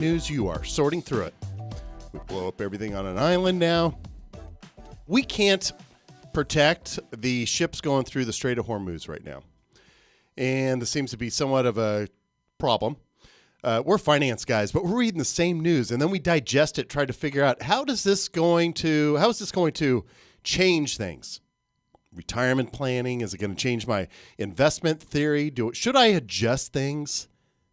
News, you are sorting through it. We blow up everything on an island now. We can't protect the ships going through the Strait of Hormuz right now. And this seems to be somewhat of a problem. We're finance guys, but we're reading the same news, and then we digest it, try to figure out how is this going to change things? Retirement planning, is it going to change my investment theory? Should I adjust things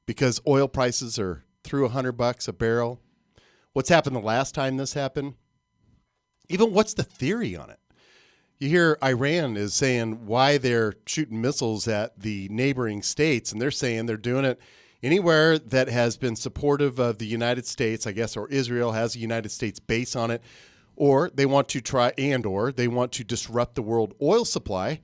because oil prices are through $100 a barrel? What's happened the last time this happened? Even what's the theory on it? You hear Iran is saying why they're shooting missiles at the neighboring states, and they're saying they're doing it anywhere that has been supportive of the United States, I guess, or Israel has a United States base on it, or they want to they want to disrupt the world oil supply,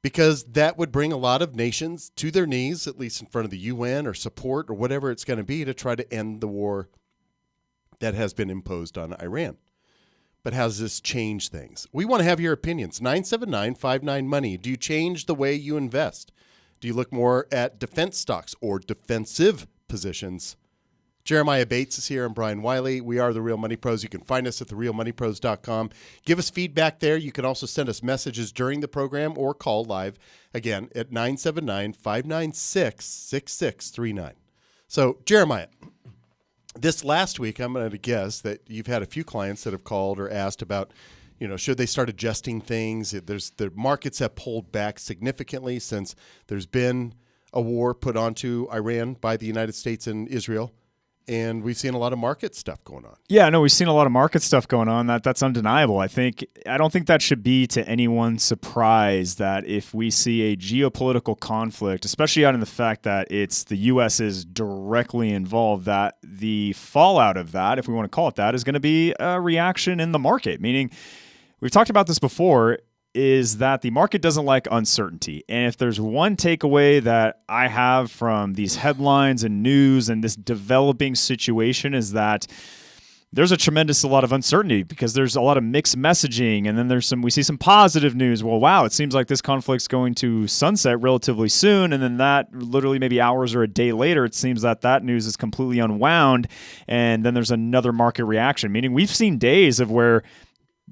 because that would bring a lot of nations to their knees, at least in front of the UN or support or whatever it's going to be, to try to end the war that has been imposed on Iran. But how does this change things? We want to have your opinions. 979-59-MONEY. Do you change the way you invest? Do you look more at defense stocks or defensive positions? Jeremiah Bates is here. I'm Brian Wiley. We are The Real Money Pros. You can find us at therealmoneypros.com. Give us feedback there. You can also send us messages during the program or call live, again, at 979-596-6639. So, Jeremiah, this last week, I'm going to guess that you've had a few clients that have called or asked about, should they start adjusting things? The markets have pulled back significantly since there's been a war put onto Iran by the United States and Israel. And we've seen a lot of market stuff going on. Yeah, no, we've seen a lot of market stuff going on. That's undeniable. I don't think that should be to anyone's surprise that if we see a geopolitical conflict, especially out in the fact that it's the U.S. is directly involved, that the fallout of that, if we want to call it that, is going to be a reaction in the market. Meaning, we've talked about this before, is that the market doesn't like uncertainty. And if there's one takeaway that I have from these headlines and news and this developing situation, is that there's a tremendous lot of uncertainty because there's a lot of mixed messaging. And then we see some positive news. Well, wow, it seems like this conflict's going to sunset relatively soon. And then that literally maybe hours or a day later, it seems that news is completely unwound. And then there's another market reaction, meaning we've seen days of where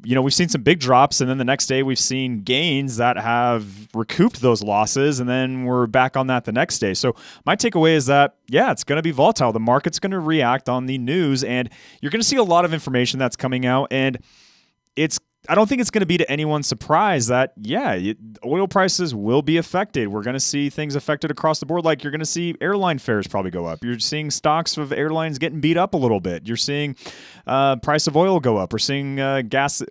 we've seen some big drops, and then the next day we've seen gains that have recouped those losses, and then we're back on that the next day. So my takeaway is that, yeah, it's going to be volatile. The market's going to react on the news, and you're going to see a lot of information that's coming out, and I don't think it's going to be to anyone's surprise that, oil prices will be affected. We're going to see things affected across the board. Like, you're going to see airline fares probably go up. You're seeing stocks of airlines getting beat up a little bit. You're seeing price of oil go up. We're seeing gas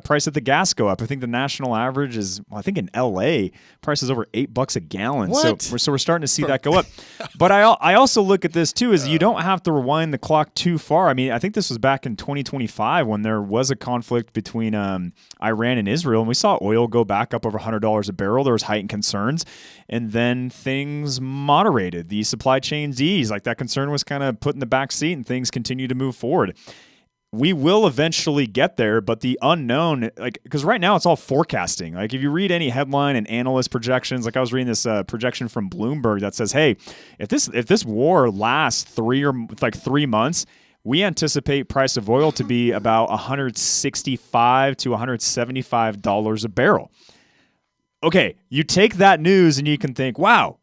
price of the gas go up. I think the national average is, I think in LA, price is over $8 a gallon. What? So we're starting to see that go up. But I also look at this too, is you don't have to rewind the clock too far. I mean, I think this was back in 2025 when there was a conflict between Iran and Israel, and we saw oil go back up over $100 a barrel. There was heightened concerns, and then things moderated. The supply chains eased. Like, that concern was kind of put in the back seat, and things continue to move forward. We will eventually get there, but the unknown, because right now it's all forecasting. Like, if you read any headline and analyst projections, like I was reading this projection from Bloomberg that says, hey, if this war lasts 3 months, we anticipate price of oil to be about $165 to $175 a barrel. Okay, you take that news and you can think, wow,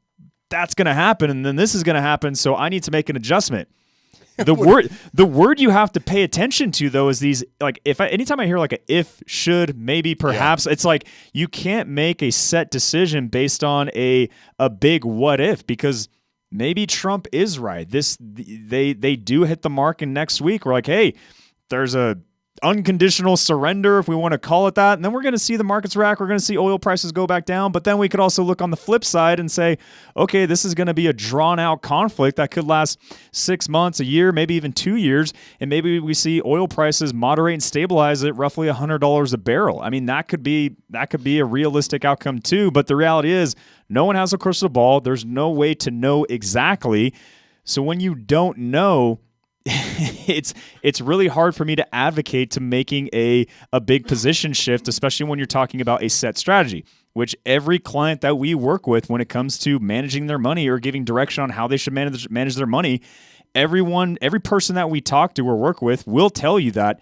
that's going to happen, and then this is going to happen, so I need to make an adjustment. The word you have to pay attention to, though, is these, anytime I hear like a if, should, maybe, perhaps, It's like you can't make a set decision based on a big what if, because maybe Trump is right. They do hit the mark in next week. We're like, hey, there's a unconditional surrender, if we want to call it that, and then we're going to see the markets react. We're going to see oil prices go back down, but then we could also look on the flip side and say, okay, this is going to be a drawn-out conflict that could last 6 months, a year, maybe even 2 years, and maybe we see oil prices moderate and stabilize at roughly $100 a barrel. I mean, that could be a realistic outcome too, but the reality is no one has a crystal ball. There's no way to know exactly. So when you don't know, it's really hard for me to advocate to making a big position shift, especially when you're talking about a set strategy, which every client that we work with when it comes to managing their money or giving direction on how they should manage their money, Every person that we talk to or work with will tell you that,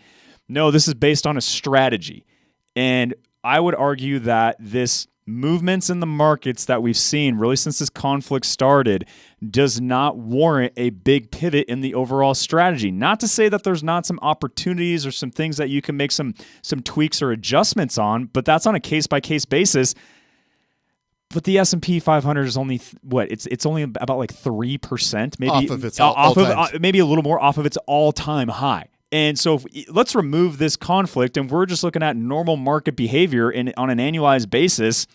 no, this is based on a strategy. And I would argue that this movements in the markets that we've seen really since this conflict started does not warrant a big pivot in the overall strategy. Not to say that there's not some opportunities or some things that you can make some tweaks or adjustments on, but that's on a case-by-case basis. But the S&P 500 is only it's only about like 3%, maybe off of its maybe a little more off of its all-time high. And so let's remove this conflict, and we're just looking at normal market behavior on an annualized basis.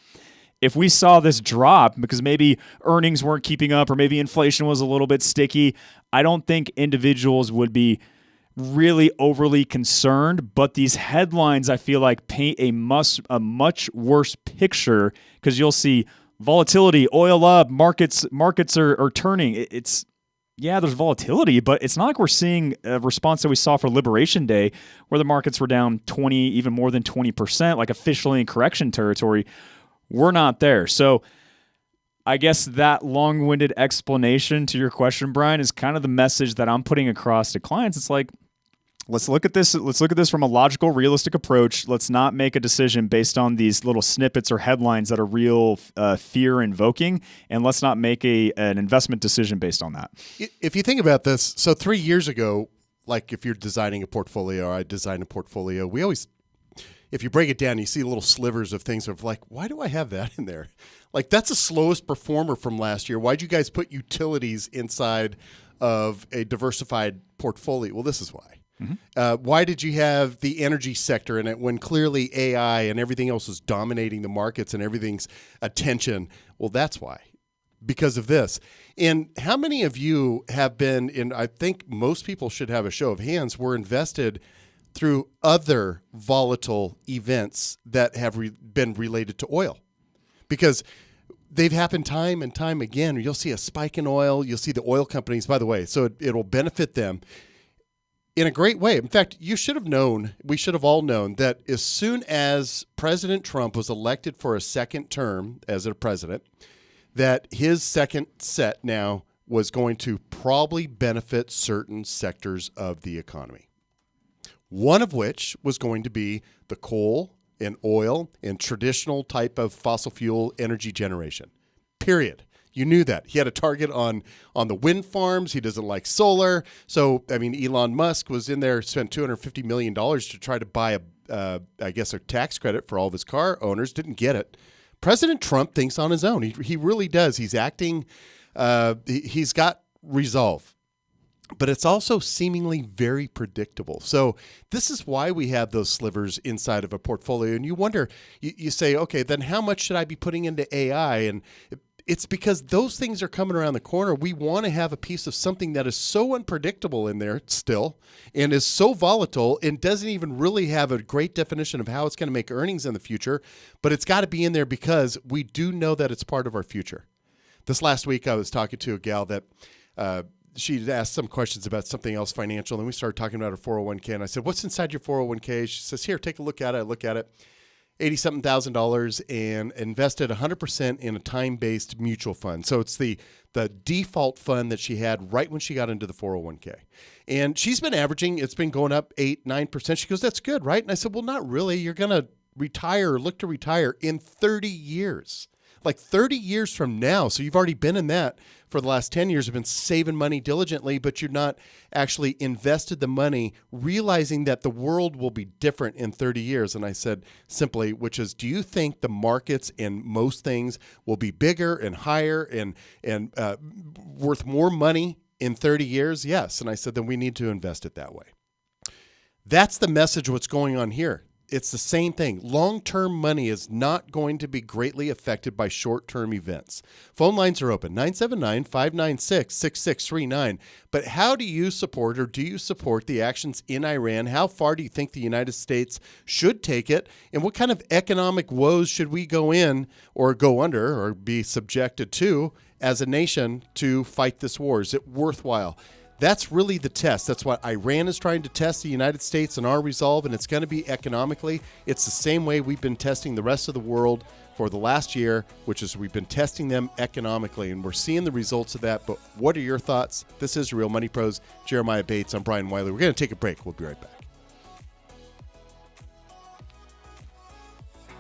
If we saw this drop because maybe earnings weren't keeping up or maybe inflation was a little bit sticky, I don't think individuals would be really overly concerned. But these headlines, I feel like, paint a much worse picture because you'll see volatility, oil up, markets are turning. Yeah, there's volatility, but it's not like we're seeing a response that we saw for Liberation Day where the markets were down 20, even more than 20%, like officially in correction territory. We're not there. So I guess that long-winded explanation to your question, Brian, is kind of the message that I'm putting across to clients. It's like, let's look at this from a logical, realistic approach. Let's not make a decision based on these little snippets or headlines that are real fear-invoking, and let's not make an investment decision based on that. If you think about this, so 3 years ago, like if you're designing a portfolio or I design a portfolio, we always, if you break it down, you see little slivers of things of like, why do I have that in there? Like, that's the slowest performer from last year. Why'd you guys put utilities inside of a diversified portfolio? Well, this is why. Why did you have the energy sector in it when clearly AI and everything else is dominating the markets and everything's attention? Well, that's why. Because of this. And how many of you have been in, I think most people should have a show of hands, were invested through other volatile events that have been related to oil? Because they've happened time and time again. You'll see a spike in oil. You'll see the oil companies, by the way, so it'll benefit them in a great way. In fact, you should have known, we should have all known, that as soon as President Trump was elected for a second term as a president, that his second set now was going to probably benefit certain sectors of the economy. One of which was going to be the coal and oil and traditional type of fossil fuel energy generation, period. You knew that. He had a target on the wind farms. He doesn't like solar. So, I mean, Elon Musk was in there, spent $250 million to try to buy a tax credit for all of his car owners. Didn't get it. President Trump thinks on his own. He really does. He's acting. He's got resolve. But it's also seemingly very predictable. So this is why we have those slivers inside of a portfolio. And you wonder, you say, okay, then how much should I be putting into AI? And it's because those things are coming around the corner. We want to have a piece of something that is so unpredictable in there still and is so volatile and doesn't even really have a great definition of how it's going to make earnings in the future, but it's got to be in there because we do know that it's part of our future. This last week I was talking to a gal that she'd asked some questions about something else financial, and we started talking about her 401k, and I said, what's inside your 401k? She says, here, take a look at it. I look at it. $80,000 and invested 100% in a time-based mutual fund. So it's the default fund that she had right when she got into the 401k. And she's been averaging, it's been going up 8-9%. She goes, that's good, right? And I said, well, not really. You're going to retire or look to retire in 30 years. Like 30 years from now. So you've already been in that for the last 10 years. You've been saving money diligently, but you're not actually invested the money realizing that the world will be different in 30 years. And I said simply, which is, do you think the markets and most things will be bigger and higher and worth more money in 30 years? Yes. And I said, then we need to invest it that way. That's the message what's going on here. It's the same thing. Long-term money is not going to be greatly affected by short-term events. Phone lines are open, 979-596-6639. But how do you support or do you support the actions in Iran? How far do you think the United States should take it? And what kind of economic woes should we go in or go under or be subjected to as a nation to fight this war? Is it worthwhile? That's really the test. That's what Iran is trying to test the United States and our resolve, and it's going to be economically. It's the same way we've been testing the rest of the world for the last year, which is we've been testing them economically, and we're seeing the results of that. But what are your thoughts? This is Real Money Pros. Jeremiah Bates. I'm Brian Wiley. We're going to take a break. We'll be right back.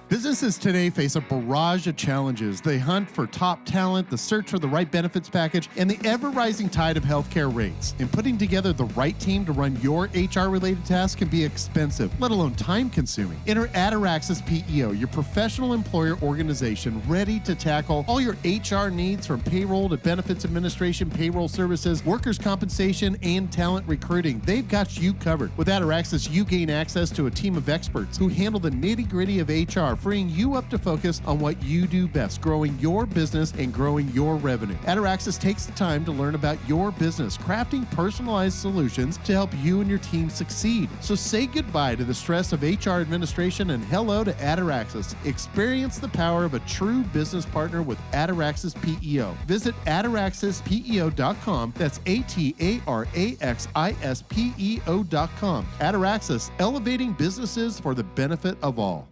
Businesses today face a barrage of challenges. They hunt for top talent, the search for the right benefits package, and the ever-rising tide of healthcare rates. And putting together the right team to run your HR-related tasks can be expensive, let alone time-consuming. Enter Ataraxis PEO, your professional employer organization ready to tackle all your HR needs from payroll to benefits administration, payroll services, workers' compensation, and talent recruiting. They've got you covered. With Ataraxis, you gain access to a team of experts who handle the nitty-gritty of HR, freeing you up to focus on what you do best, growing your business and growing your revenue. Ataraxis takes the time to learn about your business, crafting personalized solutions to help you and your team succeed. So say goodbye to the stress of HR administration and hello to Ataraxis. Experience the power of a true business partner with Ataraxis PEO. Visit ataraxispeo.com. That's ATARAXISPEO.com. Ataraxis, elevating businesses for the benefit of all.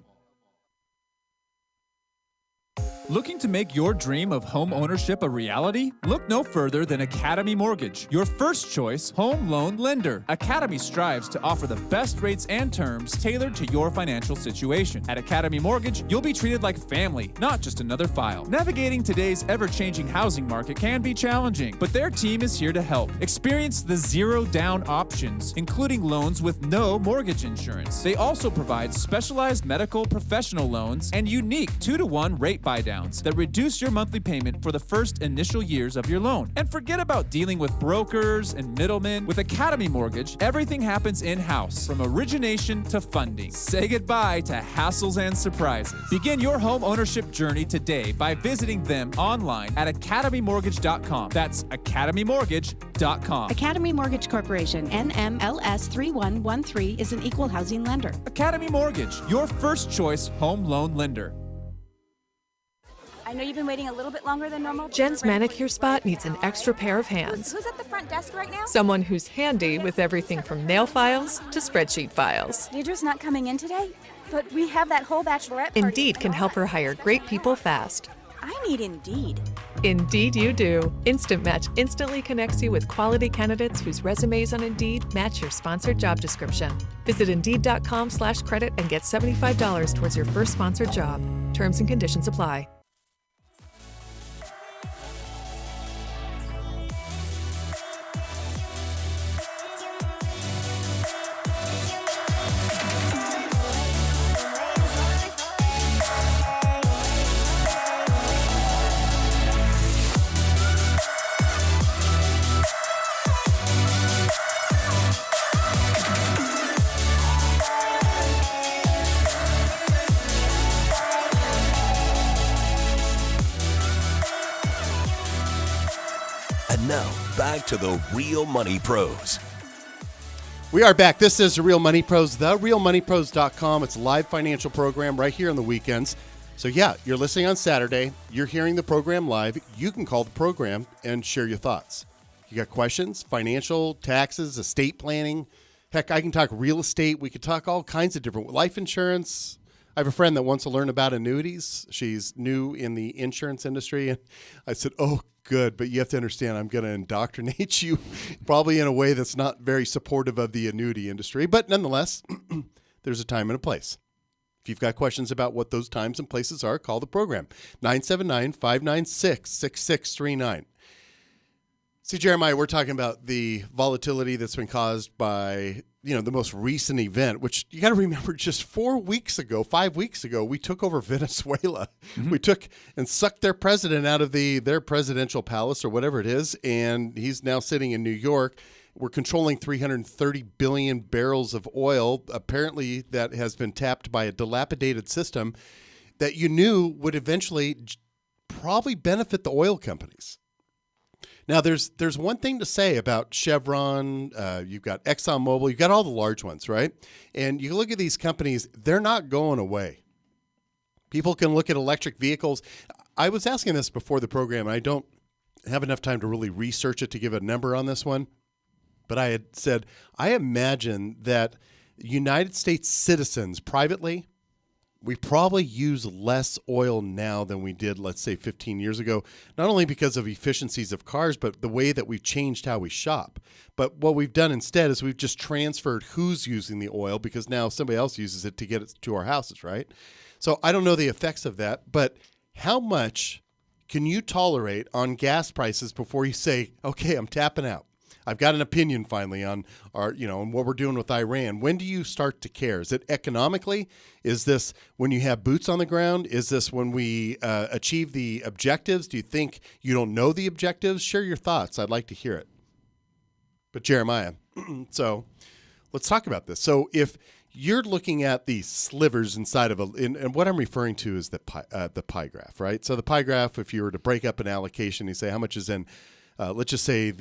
Looking to make your dream of home ownership a reality? Look no further than Academy Mortgage, your first choice home loan lender. Academy strives to offer the best rates and terms tailored to your financial situation. At Academy Mortgage, you'll be treated like family, not just another file. Navigating today's ever-changing housing market can be challenging, but their team is here to help. Experience the zero-down options, including loans with no mortgage insurance. They also provide specialized medical professional loans and unique 2-to-1 rate buydowns that reduce your monthly payment for the first initial years of your loan. And forget about dealing with brokers and middlemen. With Academy Mortgage, everything happens in-house, from origination to funding. Say goodbye to hassles and surprises. Begin your home ownership journey today by visiting them online at academymortgage.com. That's academymortgage.com. Academy Mortgage Corporation, NMLS 3113, is an equal housing lender. Academy Mortgage, your first choice home loan lender. I know you've been waiting a little bit longer than normal. Jen's manicure spot needs an extra pair of hands. Who's at the front desk right now? Someone who's handy with everything from nail files to spreadsheet files. Deidre's not coming in today, but we have that whole bachelorette party. Indeed can help her hire great people fast. I need Indeed. Indeed you do. Instant Match instantly connects you with quality candidates whose resumes on Indeed match your sponsored job description. Visit Indeed.com/credit and get $75 towards your first sponsored job. Terms and conditions apply. And now, back to the Real Money Pros. We are back. This is The Real Money Pros, therealmoneypros.com. It's a live financial program right here on the weekends. So yeah, you're listening on Saturday. You're hearing the program live. You can call the program and share your thoughts. You got questions, financial, taxes, estate planning. Heck, I can talk real estate. We could talk all kinds of different life insurance. I have a friend that wants to learn about annuities. She's new in the insurance industry. And I said, oh, good, but you have to understand I'm going to indoctrinate you probably in a way that's not very supportive of the annuity industry. But nonetheless, there's a time and a place. If you've got questions about what those times and places are, call the program, 979-596-6639. See, Jeremiah, we're talking about the volatility that's been caused by, the most recent event, which you got to remember just 5 weeks ago, we took over Venezuela. Mm-hmm. We took and sucked their president out of their presidential palace or whatever it is, and he's now sitting in New York. We're controlling 330 billion barrels of oil, apparently that has been tapped by a dilapidated system that you knew would eventually probably benefit the oil companies. Now, there's one thing to say about Chevron. You've got ExxonMobil. You've got all the large ones, right? And you look at these companies, they're not going away. People can look at electric vehicles. I was asking this before the program, and I don't have enough time to really research it to give a number on this one. But I had said, I imagine that United States citizens privately, we probably use less oil now than we did, let's say, 15 years ago, not only because of efficiencies of cars, but the way that we've changed how we shop. But what we've done instead is we've just transferred who's using the oil because now somebody else uses it to get it to our houses, right? So I don't know the effects of that, but how much can you tolerate on gas prices before you say, okay, I'm tapping out? I've got an opinion finally on on what we're doing with Iran. When do you start to care? Is it economically? Is this when you have boots on the ground? Is this when we achieve the objectives? Do you think you don't know the objectives? Share your thoughts. I'd like to hear it. But Jeremiah, so let's talk about this. So if you're looking at the slivers inside of and what I'm referring to is the pie graph, right? So the pie graph, if you were to break up an allocation, you say how much is in. Let's just say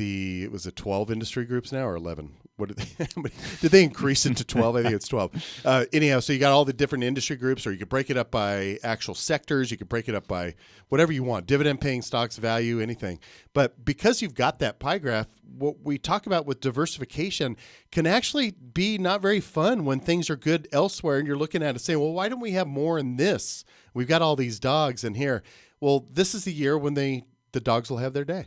was it 12 industry groups now or 11? What did they increase it to 12? I think it's 12. Anyhow, so you got all the different industry groups, or you could break it up by actual sectors. You could break it up by whatever you want, dividend paying stocks, value, anything. But because you've got that pie graph, what we talk about with diversification can actually be not very fun when things are good elsewhere. And you're looking at it saying, well, why don't we have more in this? We've got all these dogs in here. Well, this is the year when the dogs will have their day.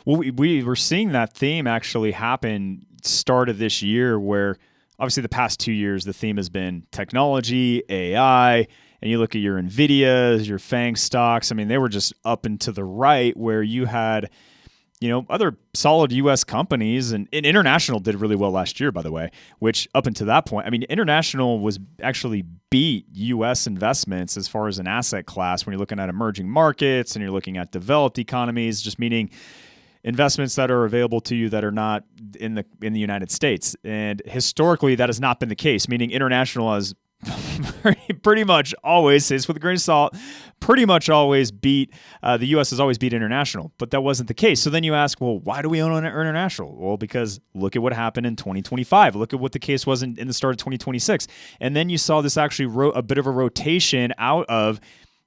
Well, we were seeing that theme actually happen start of this year where obviously the past 2 years, the theme has been technology, AI, and you look at your NVIDIAs, your FANG stocks. I mean, they were just up and to the right where you had, other solid U.S. companies and International did really well last year, by the way, which up until that point, I mean, International was actually beat U.S. investments as far as an asset class when you're looking at emerging markets and you're looking at developed economies, just meaning investments that are available to you that are not in the United States. And historically, that has not been the case, meaning International has pretty much always, say this with a grain of salt, pretty much always beat, the U.S. has always beat International, but that wasn't the case. So then you ask, well, why do we own International? Well, because look at what happened in 2025. Look at what the case was in the start of 2026. And then you saw this actually a bit of a rotation out of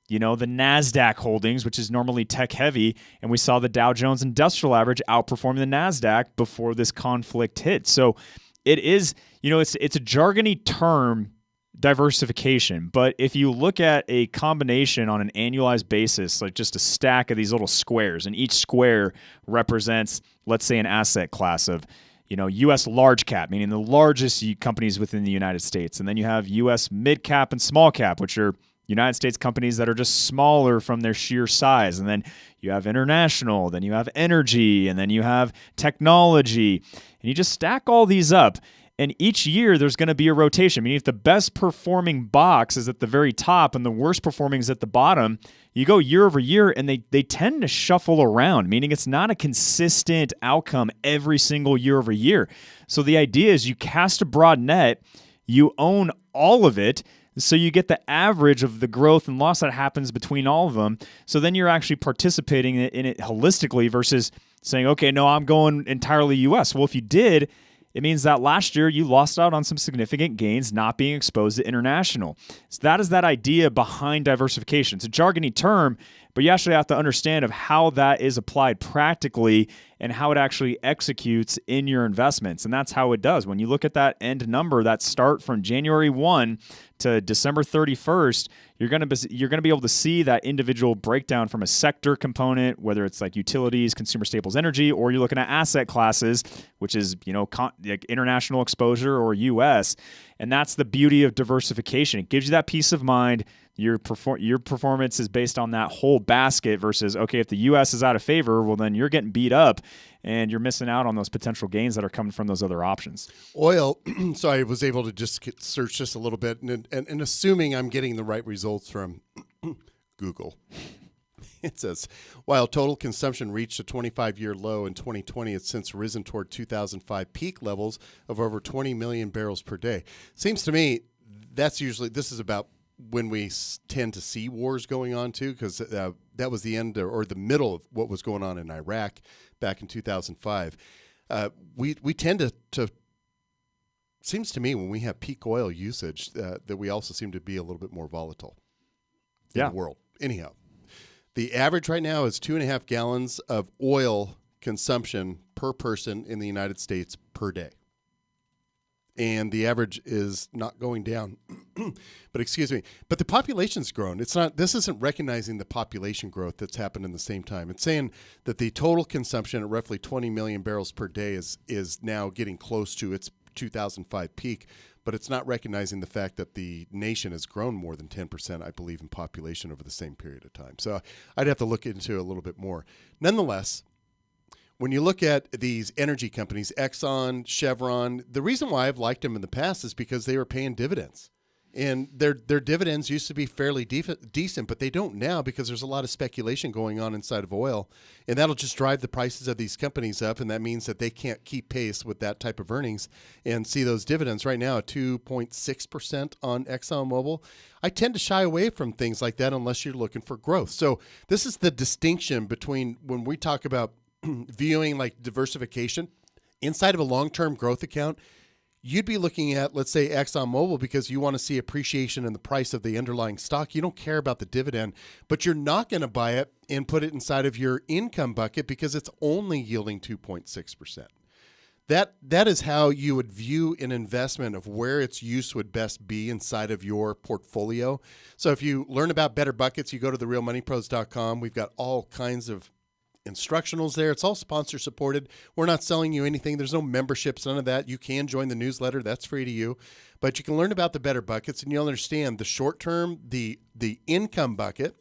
the NASDAQ holdings, which is normally tech heavy. And we saw the Dow Jones Industrial Average outperform the NASDAQ before this conflict hit. So it is, it's a jargony term, diversification. But if you look at a combination on an annualized basis, like just a stack of these little squares, and each square represents, let's say, an asset class of, U.S. large cap, meaning the largest companies within the United States. And then you have U.S. mid cap and small cap, which are United States companies that are just smaller from their sheer size. And then you have international, then you have energy, and then you have technology. And you just stack all these up. And each year there's going to be a rotation. I mean, if the best performing box is at the very top and the worst performing is at the bottom, you go year over year and they tend to shuffle around, meaning it's not a consistent outcome every single year over year. So the idea is you cast a broad net, you own all of it, so you get the average of the growth and loss that happens between all of them. So then you're actually participating in it holistically versus saying, okay, no, I'm going entirely U.S. Well, if you did, it means that last year you lost out on some significant gains not being exposed to international. So that is that idea behind diversification. It's a jargony term, but you actually have to understand of how that is applied practically and how it actually executes in your investments. And that's how it does. When you look at that end number, that start from January 1 to December 31st, you're going to be able to see that individual breakdown from a sector component, whether it's like utilities, consumer staples, energy, or you're looking at asset classes, which is, like international exposure or US. And that's the beauty of diversification. It gives you that peace of mind. Your performance is based on that whole basket versus, okay, if the U.S. is out of favor, well, then you're getting beat up and you're missing out on those potential gains that are coming from those other options. Oil, so I was able to just search just a little bit and assuming I'm getting the right results from Google. It says, while total consumption reached a 25-year low in 2020, it's since risen toward 2005 peak levels of over 20 million barrels per day. Seems to me this is about when we tend to see wars going on too, because that was the end or the middle of what was going on in Iraq back in 2005. We tend to seems to me when we have peak oil usage that we also seem to be a little bit more volatile in the world. Anyhow, the average right now is 2.5 gallons of oil consumption per person in the United States per day. And the average is not going down. But the population's grown. This isn't recognizing the population growth that's happened in the same time. It's saying that the total consumption at roughly 20 million barrels per day is now getting close to its 2005 peak, but it's not recognizing the fact that the nation has grown more than 10%, I believe, in population over the same period of time. So I'd have to look into it a little bit more. Nonetheless, when you look at these energy companies, Exxon, Chevron, the reason why I've liked them in the past is because they were paying dividends. And their dividends used to be fairly decent, but they don't now because there's a lot of speculation going on inside of oil. And that'll just drive the prices of these companies up, and that means that they can't keep pace with that type of earnings and see those dividends right now at 2.6% on ExxonMobil. I tend to shy away from things like that unless you're looking for growth. So this is the distinction between when we talk about viewing like diversification inside of a long-term growth account. You'd be looking at, let's say, ExxonMobil because you want to see appreciation in the price of the underlying stock. You don't care about the dividend, but you're not going to buy it and put it inside of your income bucket because it's only yielding 2.6%. That is how you would view an investment of where its use would best be inside of your portfolio. So if you learn about better buckets, you go to therealmoneypros.com. We've got all kinds of instructionals there. It's all sponsor supported. We're not selling you anything. There's no memberships, none of that. You can join the newsletter. That's free to you. But you can learn about the better buckets and you'll understand the short term, the income bucket,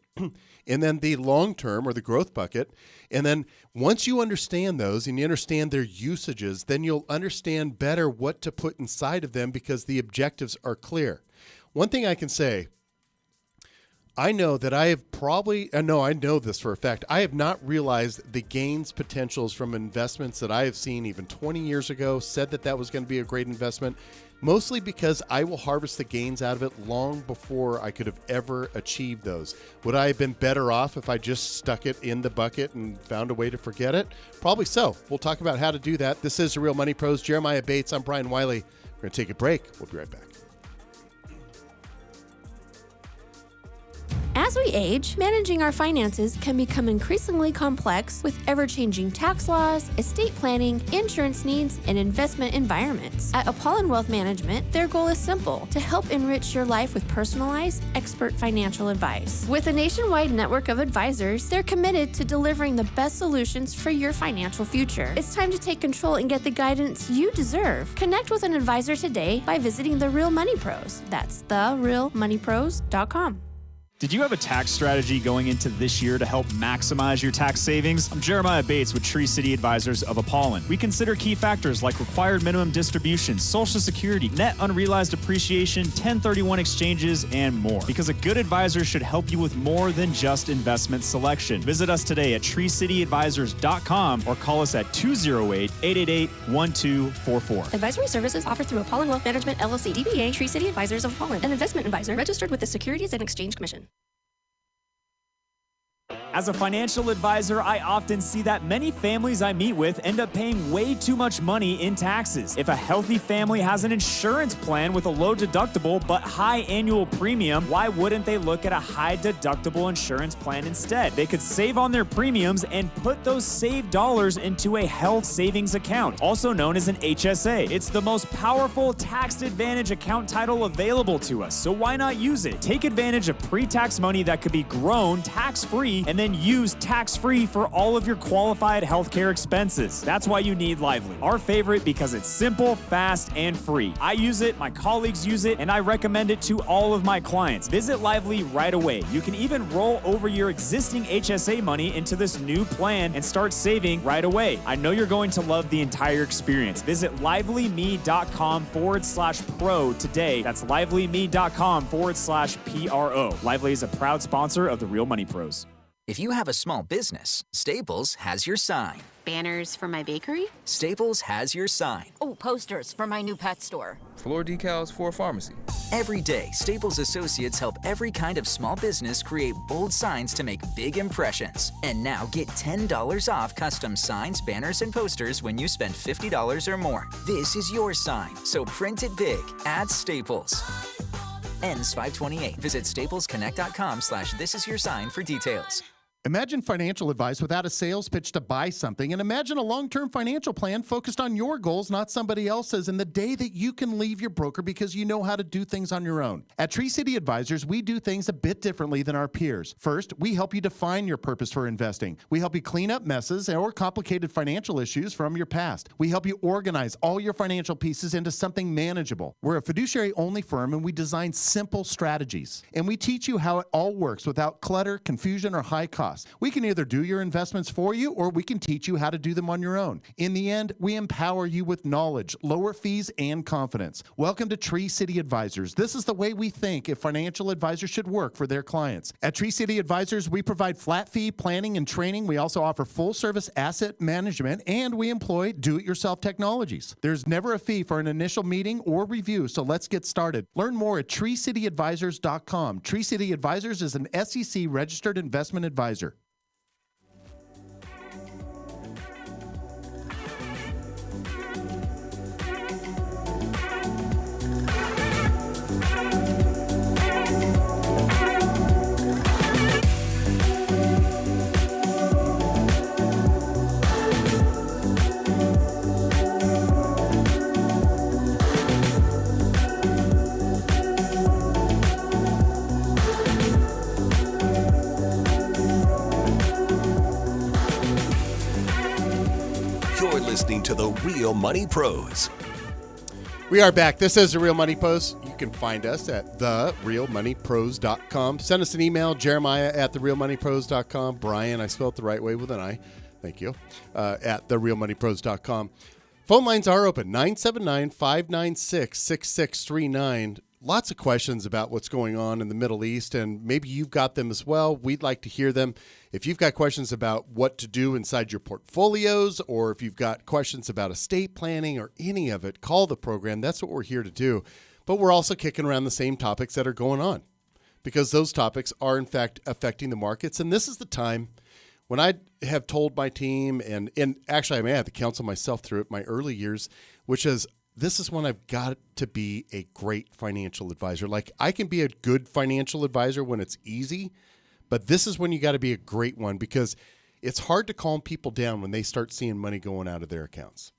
and then the long term or the growth bucket. And then once you understand those and you understand their usages, then you'll understand better what to put inside of them because the objectives are clear. One thing I can say, I know that I know this for a fact. I have not realized the gains potentials from investments that I have seen even 20 years ago, said that was going to be a great investment, mostly because I will harvest the gains out of it long before I could have ever achieved those. Would I have been better off if I just stuck it in the bucket and found a way to forget it? Probably so. We'll talk about how to do that. This is The Real Money Pros. Jeremiah Bates. I'm Brian Wiley. We're going to take a break. We'll be right back. As we age, managing our finances can become increasingly complex with ever-changing tax laws, estate planning, insurance needs, and investment environments. At Apollon Wealth Management, their goal is simple: to help enrich your life with personalized, expert financial advice. With a nationwide network of advisors, they're committed to delivering the best solutions for your financial future. It's time to take control and get the guidance you deserve. Connect with an advisor today by visiting The Real Money Pros. That's therealmoneypros.com. Did you have a tax strategy going into this year to help maximize your tax savings? I'm Jeremiah Bates with Tree City Advisors of Apollon. We consider key factors like required minimum distributions, Social Security, net unrealized appreciation, 1031 exchanges, and more. Because a good advisor should help you with more than just investment selection. Visit us today at treecityadvisors.com or call us at 208-888-1244. Advisory services offered through Apollon Wealth Management, LLC, DBA Tree City Advisors of Apollon, an investment advisor registered with the Securities and Exchange Commission. As a financial advisor, I often see that many families I meet with end up paying way too much money in taxes. If a healthy family has an insurance plan with a low deductible but high annual premium, why wouldn't they look at a high deductible insurance plan instead? They could save on their premiums and put those saved dollars into a health savings account, also known as an HSA. It's the most powerful tax advantage account title available to us, so why not use it? Take advantage of pre-tax money that could be grown tax-free and then use tax-free for all of your qualified healthcare expenses. That's why you need Lively. Our favorite because it's simple, fast, and free. I use it, my colleagues use it, and I recommend it to all of my clients. Visit Lively right away. You can even roll over your existing HSA money into this new plan and start saving right away. I know you're going to love the entire experience. Visit livelyme.com/pro today. That's livelyme.com/PRO. Lively is a proud sponsor of the Real Money Pros. If you have a small business, Staples has your sign. Banners for my bakery? Staples has your sign. Oh, posters for my new pet store. Floor decals for a pharmacy. Every day, Staples associates help every kind of small business create bold signs to make big impressions. And now get $10 off custom signs, banners, and posters when you spend $50 or more. This is your sign, so print it big at Staples. Ends 5/28. Visit staplesconnect.com/thisisyoursign for details. Imagine financial advice without a sales pitch to buy something, and imagine a long-term financial plan focused on your goals, not somebody else's, and the day that you can leave your broker because you know how to do things on your own. At Tree City Advisors, we do things a bit differently than our peers. First, we help you define your purpose for investing. We help you clean up messes or complicated financial issues from your past. We help you organize all your financial pieces into something manageable. We're a fiduciary-only firm, and we design simple strategies. And we teach you how it all works without clutter, confusion, or high costs. We can either do your investments for you or we can teach you how to do them on your own. In the end, we empower you with knowledge, lower fees, and confidence. Welcome to Tree City Advisors. This is the way we think if financial advisors should work for their clients. At Tree City Advisors, we provide flat fee planning and training. We also offer full service asset management, and we employ do-it-yourself technologies. There's never a fee for an initial meeting or review, so let's get started. Learn more at treecityadvisors.com. Tree City Advisors is an SEC registered investment advisor. You're listening to The Real Money Pros. We are back. This is The Real Money Pros. You can find us at therealmoneypros.com. Send us an email, Jeremiah at therealmoneypros.com. Brian, I spelled it the right way with an I. Thank you. At therealmoneypros.com. Phone lines are open, 979-596-6639. Lots of questions about what's going on in the Middle East, and maybe you've got them as well. We'd like to hear them. If you've got questions about what to do inside your portfolios, or if you've got questions about estate planning or any of it, call the program. That's what we're here to do. But we're also kicking around the same topics that are going on, because those topics are, in fact, affecting the markets. And this is the time when I have told my team, and actually I may have to counsel myself through it, my early years, which is, this is when I've got to be a great financial advisor. Like, I can be a good financial advisor when it's easy, but this is when you got to be a great one, because it's hard to calm people down when they start seeing money going out of their accounts.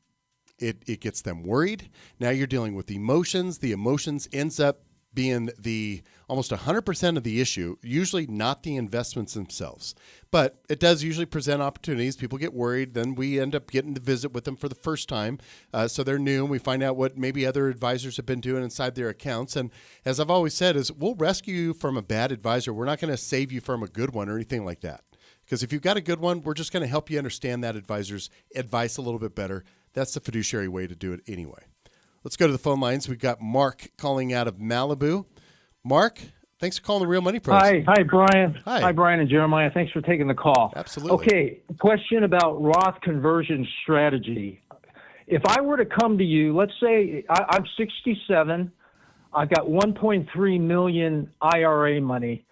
It gets them worried. Now you're dealing with emotions. The emotions ends up being the almost 100% of the issue, usually not the investments themselves. But it does usually present opportunities. People get worried. Then we end up getting to visit with them for the first time. So they're new, and we find out what maybe other advisors have been doing inside their accounts. And as I've always said, is we'll rescue you from a bad advisor. We're not going to save you from a good one or anything like that. Because if you've got a good one, we're just going to help you understand that advisor's advice a little bit better. That's the fiduciary way to do it anyway. Let's go to the phone lines. We've got Mark calling out of Malibu. Mark, thanks for calling the Real Money Pros. Hi, Brian. Hi. Hi, Brian and Jeremiah. Thanks for taking the call. Absolutely. Okay, question about Roth conversion strategy. If I were to come to you, let's say I'm 67, I've got 1.3 million IRA money,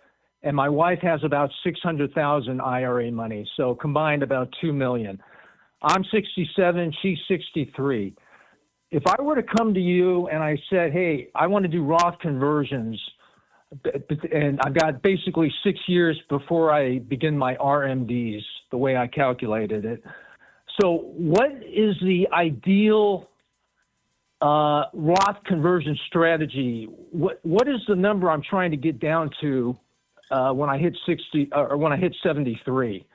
and my wife has about 600,000 IRA money, so combined about 2 million. I'm 67, she's 63. If I were to come to you and I said, hey, I want to do Roth conversions, and I've got basically 6 years before I begin my RMDs, the way I calculated it. So what is the ideal Roth conversion strategy? What is the number I'm trying to get down to when I hit 60 or when I hit 73?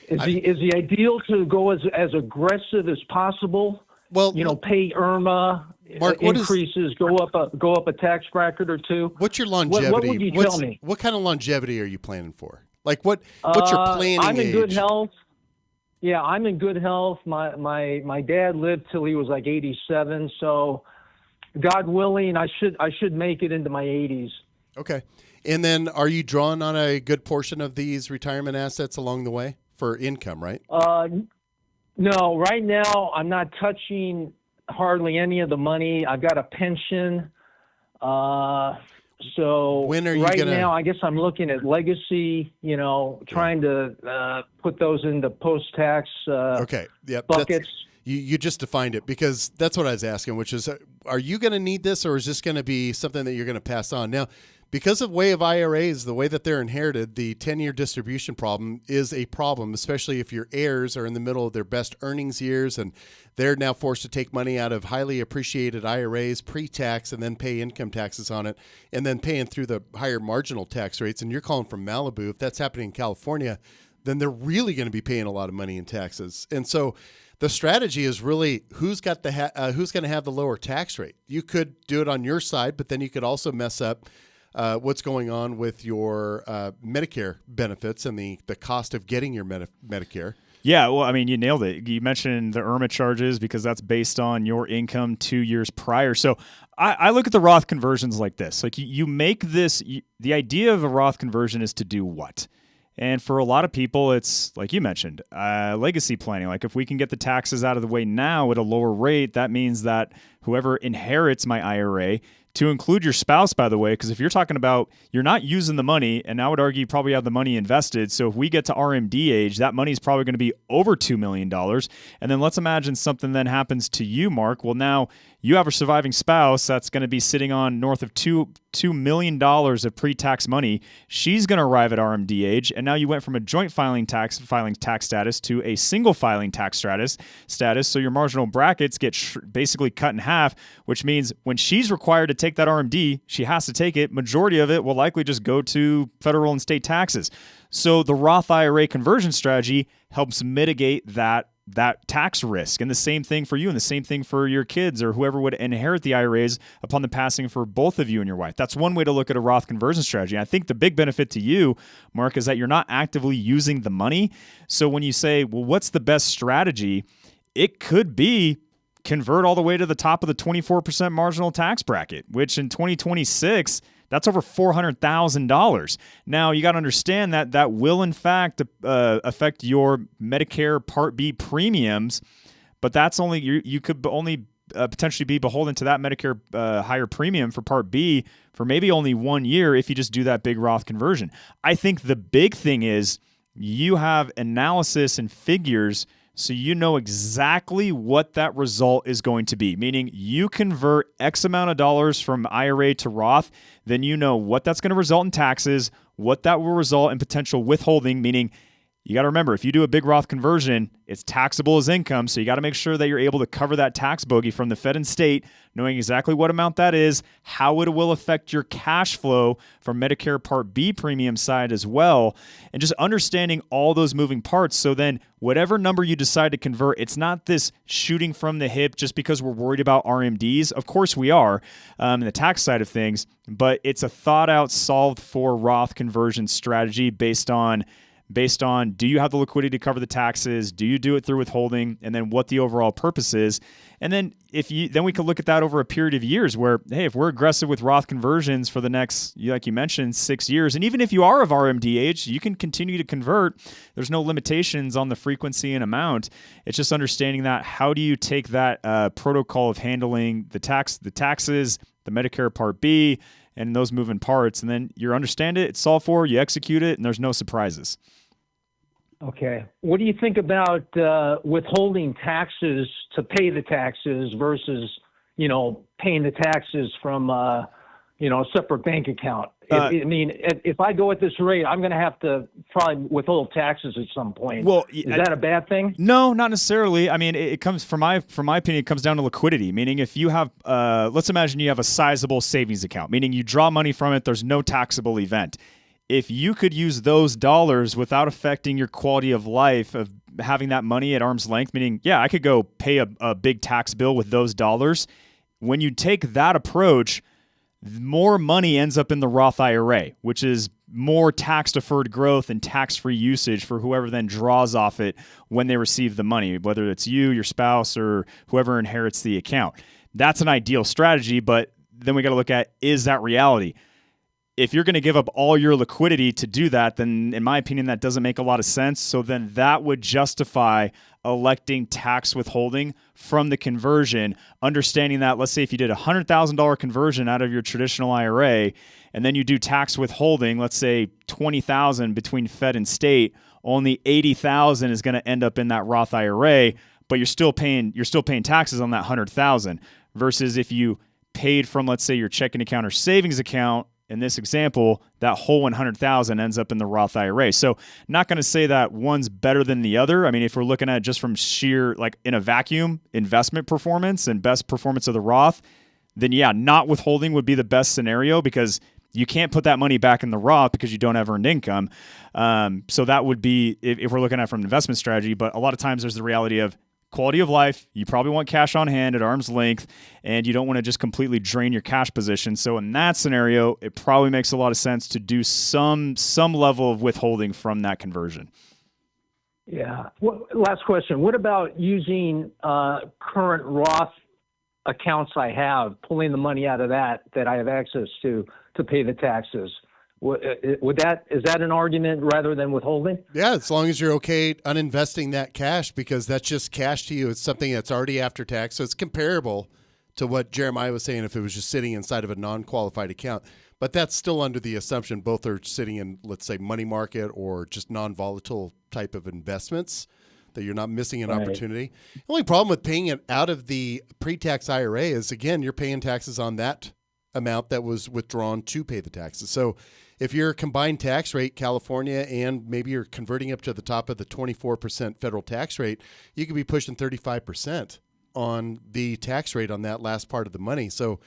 Is the ideal to go as aggressive as possible? Well, pay IRMA, Mark, increases, go up a tax bracket or two. What's your longevity? What would you tell me? What kind of longevity are you planning for? Like what's your planning I'm in age? good health. Yeah, I'm in good health. My dad lived till he was like 87, so God willing, I should make it into my 80s. Okay. And then are you drawing on a good portion of these retirement assets along the way for income, right? No, right now I'm not touching hardly any of the money. I've got a pension. So when are you now I guess I'm looking at legacy, trying to put those into post-tax buckets. You just defined it, because that's what I was asking, which is, are you going to need this, or is this going to be something that you're going to pass on? Now, Because of way of IRAs, the way that they're inherited, the 10-year distribution problem is a problem, especially if your heirs are in the middle of their best earnings years and they're now forced to take money out of highly appreciated IRAs pre-tax and then pay income taxes on it and then paying through the higher marginal tax rates. And you're calling from Malibu. If that's happening in California, then they're really going to be paying a lot of money in taxes. And so the strategy is really who's going to have the lower tax rate. You could do it on your side, but then you could also mess up what's going on with your Medicare benefits and the cost of getting your Medicare. Yeah, well, I mean, you nailed it. You mentioned the IRMA charges because that's based on your income 2 years prior. So I look at the Roth conversions like this. Like you make this, the idea of a Roth conversion is to do what? And for a lot of people, it's like you mentioned, legacy planning. Like if we can get the taxes out of the way now at a lower rate, that means that whoever inherits my IRA, to include your spouse, by the way, because if you're talking about you're not using the money, and I would argue you probably have the money invested. So if we get to RMD age, that money is probably going to be over $2 million. And then let's imagine something then happens to you, Mark. Well, now you have a surviving spouse that's going to be sitting on north of $2 million of pre-tax money. She's going to arrive at RMD age, and now you went from a joint filing tax status to a single filing tax status. So your marginal brackets get basically cut in half, which means when she's required to take that RMD, she has to take it. Majority of it will likely just go to federal and state taxes. So the Roth IRA conversion strategy helps mitigate that tax risk. And the same thing for you and the same thing for your kids or whoever would inherit the IRAs upon the passing for both of you and your wife. That's one way to look at a Roth conversion strategy. I think the big benefit to you, Mark, is that you're not actively using the money. So when you say, well, what's the best strategy? It could be convert all the way to the top of the 24% marginal tax bracket, which in 2026, that's over $400,000. Now, you got to understand that that will, in fact, affect your Medicare Part B premiums, but that's only you could only potentially be beholden to that Medicare higher premium for Part B for maybe only 1 year if you just do that big Roth conversion. I think the big thing is you have analysis and figures so you know exactly what that result is going to be, meaning you convert X amount of dollars from IRA to Roth, then you know what that's going to result in taxes, what that will result in potential withholding, meaning you got to remember, if you do a big Roth conversion, it's taxable as income, so you got to make sure that you're able to cover that tax bogey from the Fed and state, knowing exactly what amount that is, how it will affect your cash flow from Medicare Part B premium side as well, and just understanding all those moving parts. So then whatever number you decide to convert, it's not this shooting from the hip just because we're worried about RMDs. Of course we are in the tax side of things, but it's a thought out, solved for Roth conversion strategy based on do you have the liquidity to cover the taxes? Do you do it through withholding? And then what the overall purpose is. And then then we could look at that over a period of years where, hey, if we're aggressive with Roth conversions for the next, like you mentioned, 6 years, and even if you are of RMD age, you can continue to convert. There's no limitations on the frequency and amount. It's just understanding that how do you take that protocol of handling the taxes, the Medicare Part B, and those moving parts, and then you understand it, it's solved for, you execute it, and there's no surprises. Okay. What do you think about withholding taxes to pay the taxes versus, paying the taxes from, a separate bank account? If I go at this rate, I'm going to have to probably withhold taxes at some point. Well, is that a bad thing? No, not necessarily. I mean, it comes from my opinion, it comes down to liquidity. Meaning, if you have, let's imagine you have a sizable savings account, meaning you draw money from it, there's no taxable event. If you could use those dollars without affecting your quality of life of having that money at arm's length, meaning, yeah, I could go pay a big tax bill with those dollars. When you take that approach, more money ends up in the Roth IRA, which is more tax-deferred growth and tax-free usage for whoever then draws off it when they receive the money, whether it's you, your spouse, or whoever inherits the account. That's an ideal strategy, but then we got to look at, is that reality? If you're going to give up all your liquidity to do that, then in my opinion, that doesn't make a lot of sense. So then that would justify electing tax withholding from the conversion, understanding that, let's say if you did a $100,000 conversion out of your traditional IRA, and then you do tax withholding, let's say $20,000 between Fed and state, only $80,000 is going to end up in that Roth IRA, but you're still paying taxes on that $100,000 versus if you paid from, let's say, your checking account or savings account in this example, that whole 100,000 ends up in the Roth IRA. So not going to say that one's better than the other. I mean, if we're looking at it just from sheer, like in a vacuum, investment performance and best performance of the Roth, then yeah, not withholding would be the best scenario because you can't put that money back in the Roth because you don't have earned income. So that would be if we're looking at it from an investment strategy. But a lot of times there's the reality of quality of life. You probably want cash on hand at arm's length, and you don't want to just completely drain your cash position. So in that scenario, it probably makes a lot of sense to do some level of withholding from that conversion. Yeah. Last question. What about using current Roth accounts I have, pulling the money out of that I have access to pay the taxes? Is that an argument rather than withholding? Yeah, as long as you're okay uninvesting that cash, because that's just cash to you. It's something that's already after tax. So it's comparable to what Jeremiah was saying if it was just sitting inside of a non-qualified account. But that's still under the assumption both are sitting in, let's say, money market or just non-volatile type of investments, that you're not missing an opportunity. The only problem with paying it out of the pre-tax IRA is, again, you're paying taxes on that amount that was withdrawn to pay the taxes. So if your combined tax rate, California, and maybe you're converting up to the top of the 24% federal tax rate, you could be pushing 35% on the tax rate on that last part of the money. So,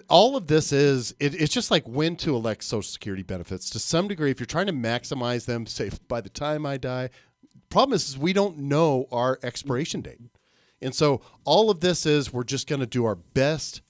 all of this is, it's just like when to elect Social Security benefits. To some degree, if you're trying to maximize them, say, by the time I die, problem is we don't know our expiration date. And so all of this is, we're just going to do our best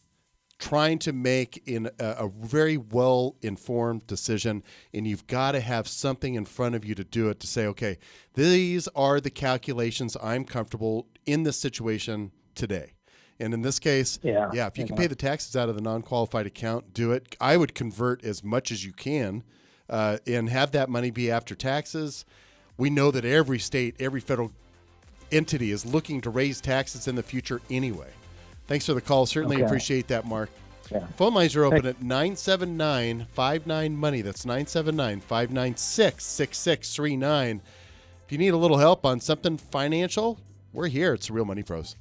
trying to make a very well-informed decision, and you've got to have something in front of you to do it, to say, okay, these are the calculations I'm comfortable in this situation today. And in this case, if you can pay the taxes out of the non-qualified account, do it. I would convert as much as you can and have that money be after taxes. We know that every state, every federal entity is looking to raise taxes in the future anyway. Thanks for the call. Certainly appreciate that, Mark. Yeah. Phone lines are open at 979-59-MONEY. That's 979-596-6639. If you need a little help on something financial, we're here. It's the Real Money Pros.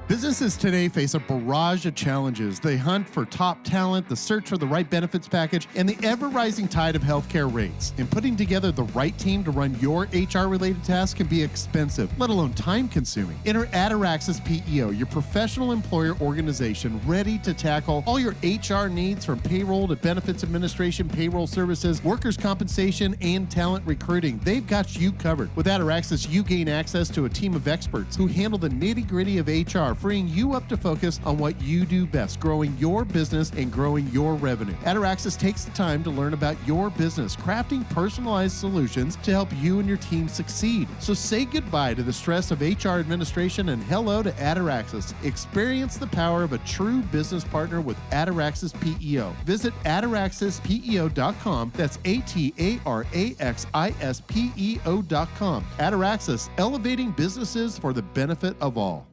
Businesses today face a barrage of challenges. They hunt for top talent, the search for the right benefits package, and the ever-rising tide of healthcare rates. And putting together the right team to run your HR-related tasks can be expensive, let alone time-consuming. Enter Ataraxis PEO, your professional employer organization ready to tackle all your HR needs, from payroll to benefits administration, payroll services, workers' compensation, and talent recruiting. They've got you covered. With Ataraxis, you gain access to a team of experts who handle the nitty-gritty of HR, freeing you up to focus on what you do best, growing your business and growing your revenue. Ataraxis takes the time to learn about your business, crafting personalized solutions to help you and your team succeed. So say goodbye to the stress of HR administration and hello to Ataraxis. Experience the power of a true business partner with Ataraxis PEO. Visit ataraxispeo.com. That's ATARAXISPEO.com. Ataraxis, elevating businesses for the benefit of all.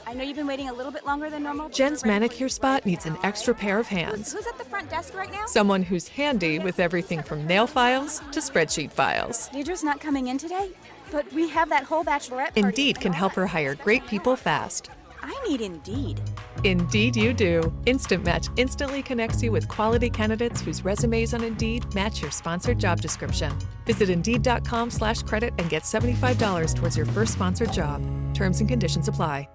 I know you've been waiting a little bit longer than normal. Jen's manicure spot needs an extra pair of hands. Who's at the front desk right now? Someone who's handy with everything from nail files to spreadsheet files. Deidre's not coming in today, but we have that whole bachelorette party. Indeed can help her hire great people fast. I need Indeed. Indeed you do. Instant Match instantly connects you with quality candidates whose resumes on Indeed match your sponsored job description. Visit Indeed.com/credit and get $75 towards your first sponsored job. Terms and conditions apply.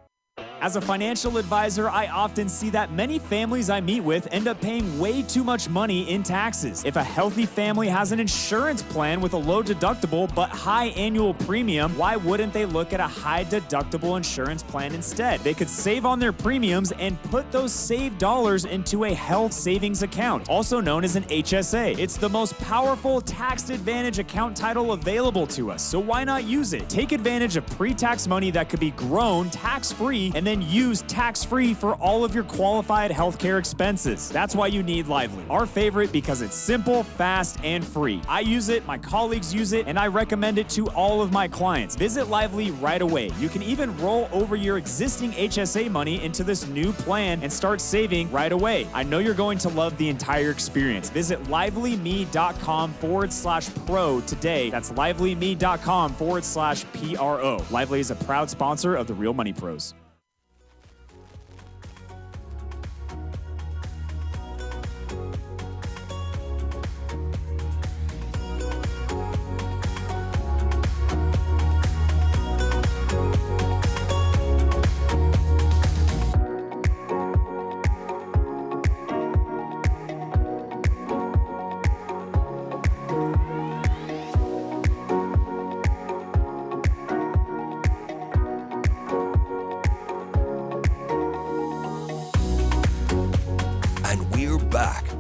As a financial advisor, I often see that many families I meet with end up paying way too much money in taxes. If a healthy family has an insurance plan with a low deductible but high annual premium, why wouldn't they look at a high deductible insurance plan instead? They could save on their premiums and put those saved dollars into a health savings account, also known as an HSA. It's the most powerful tax advantage account title available to us, so why not use it? Take advantage of pre-tax money that could be grown tax-free and and then use tax-free for all of your qualified healthcare expenses. That's why you need Lively. Our favorite because it's simple, fast, and free. I use it, my colleagues use it, and I recommend it to all of my clients. Visit Lively right away. You can even roll over your existing HSA money into this new plan and start saving right away. I know you're going to love the entire experience. Visit livelyme.com/pro today. That's livelyme.com/PRO. Lively is a proud sponsor of the Real Money Pros.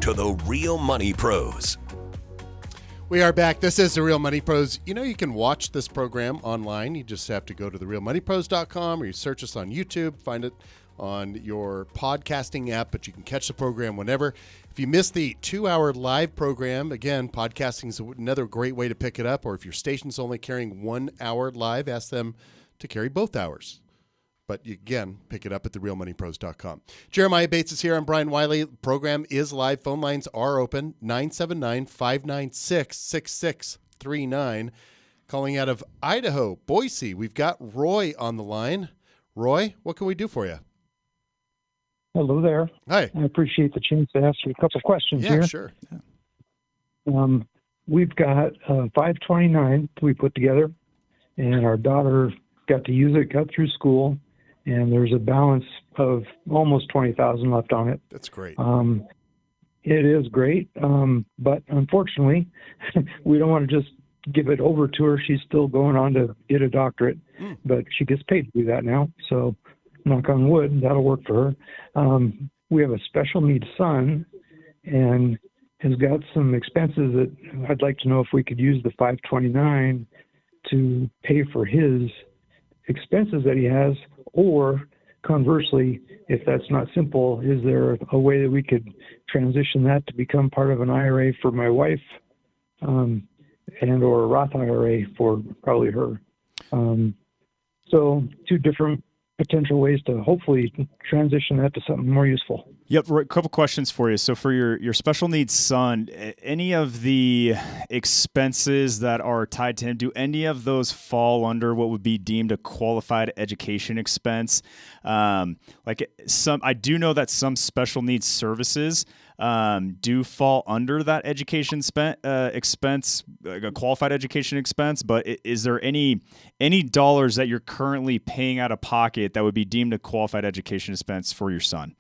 To the Real Money Pros. We are back. This is the Real Money Pros. You know, you can watch this program online. You just have to go to therealmoneypros.com, or you search us on YouTube, find it on your podcasting app, but you can catch the program whenever. If you missed the 2-hour live program, again, podcasting is another great way to pick it up, or if your station's only carrying 1 hour live, ask them to carry both hours. But you, again, pick it up at therealmoneypros.com. Jeremiah Bates is here. I'm Brian Wiley. The program is live. Phone lines are open. 979-596-6639. Calling out of Idaho, Boise. We've got Roy on the line. Roy, what can we do for you? Hello there. Hi. I appreciate the chance to ask you a couple questions here. Yeah, sure. We've got 529 we put together, and our daughter got to use it, got through school, and there's a balance of almost 20,000 left on it. That's great. It is great, but unfortunately, we don't want to just give it over to her. She's still going on to get a doctorate, but she gets paid to do that now. So, knock on wood, that'll work for her. We have a special needs son, and has got some expenses that I'd like to know if we could use the 529 to pay for his expenses that he has, or conversely, if that's not simple, is there a way that we could transition that to become part of an IRA for my wife, and or a Roth IRA for probably her? So two different potential ways to hopefully transition that to something more useful. Yep, a couple questions for you. So for your special needs son, any of the expenses that are tied to him, do any of those fall under what would be deemed a qualified education expense? I do know that some special needs services do fall under that education expense, like a qualified education expense. But is there any dollars that you're currently paying out of pocket that would be deemed a qualified education expense for your son?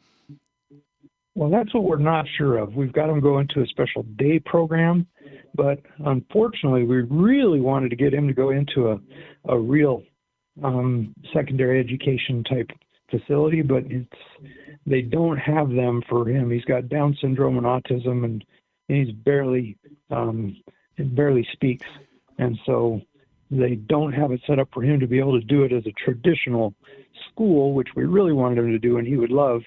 Well, that's what we're not sure of. We've got him going to a special day program, but unfortunately, we really wanted to get him to go into a real secondary education type facility, but they don't have them for him. He's got Down syndrome and autism, and he's barely speaks, and so they don't have it set up for him to be able to do it as a traditional school, which we really wanted him to do, and he would love.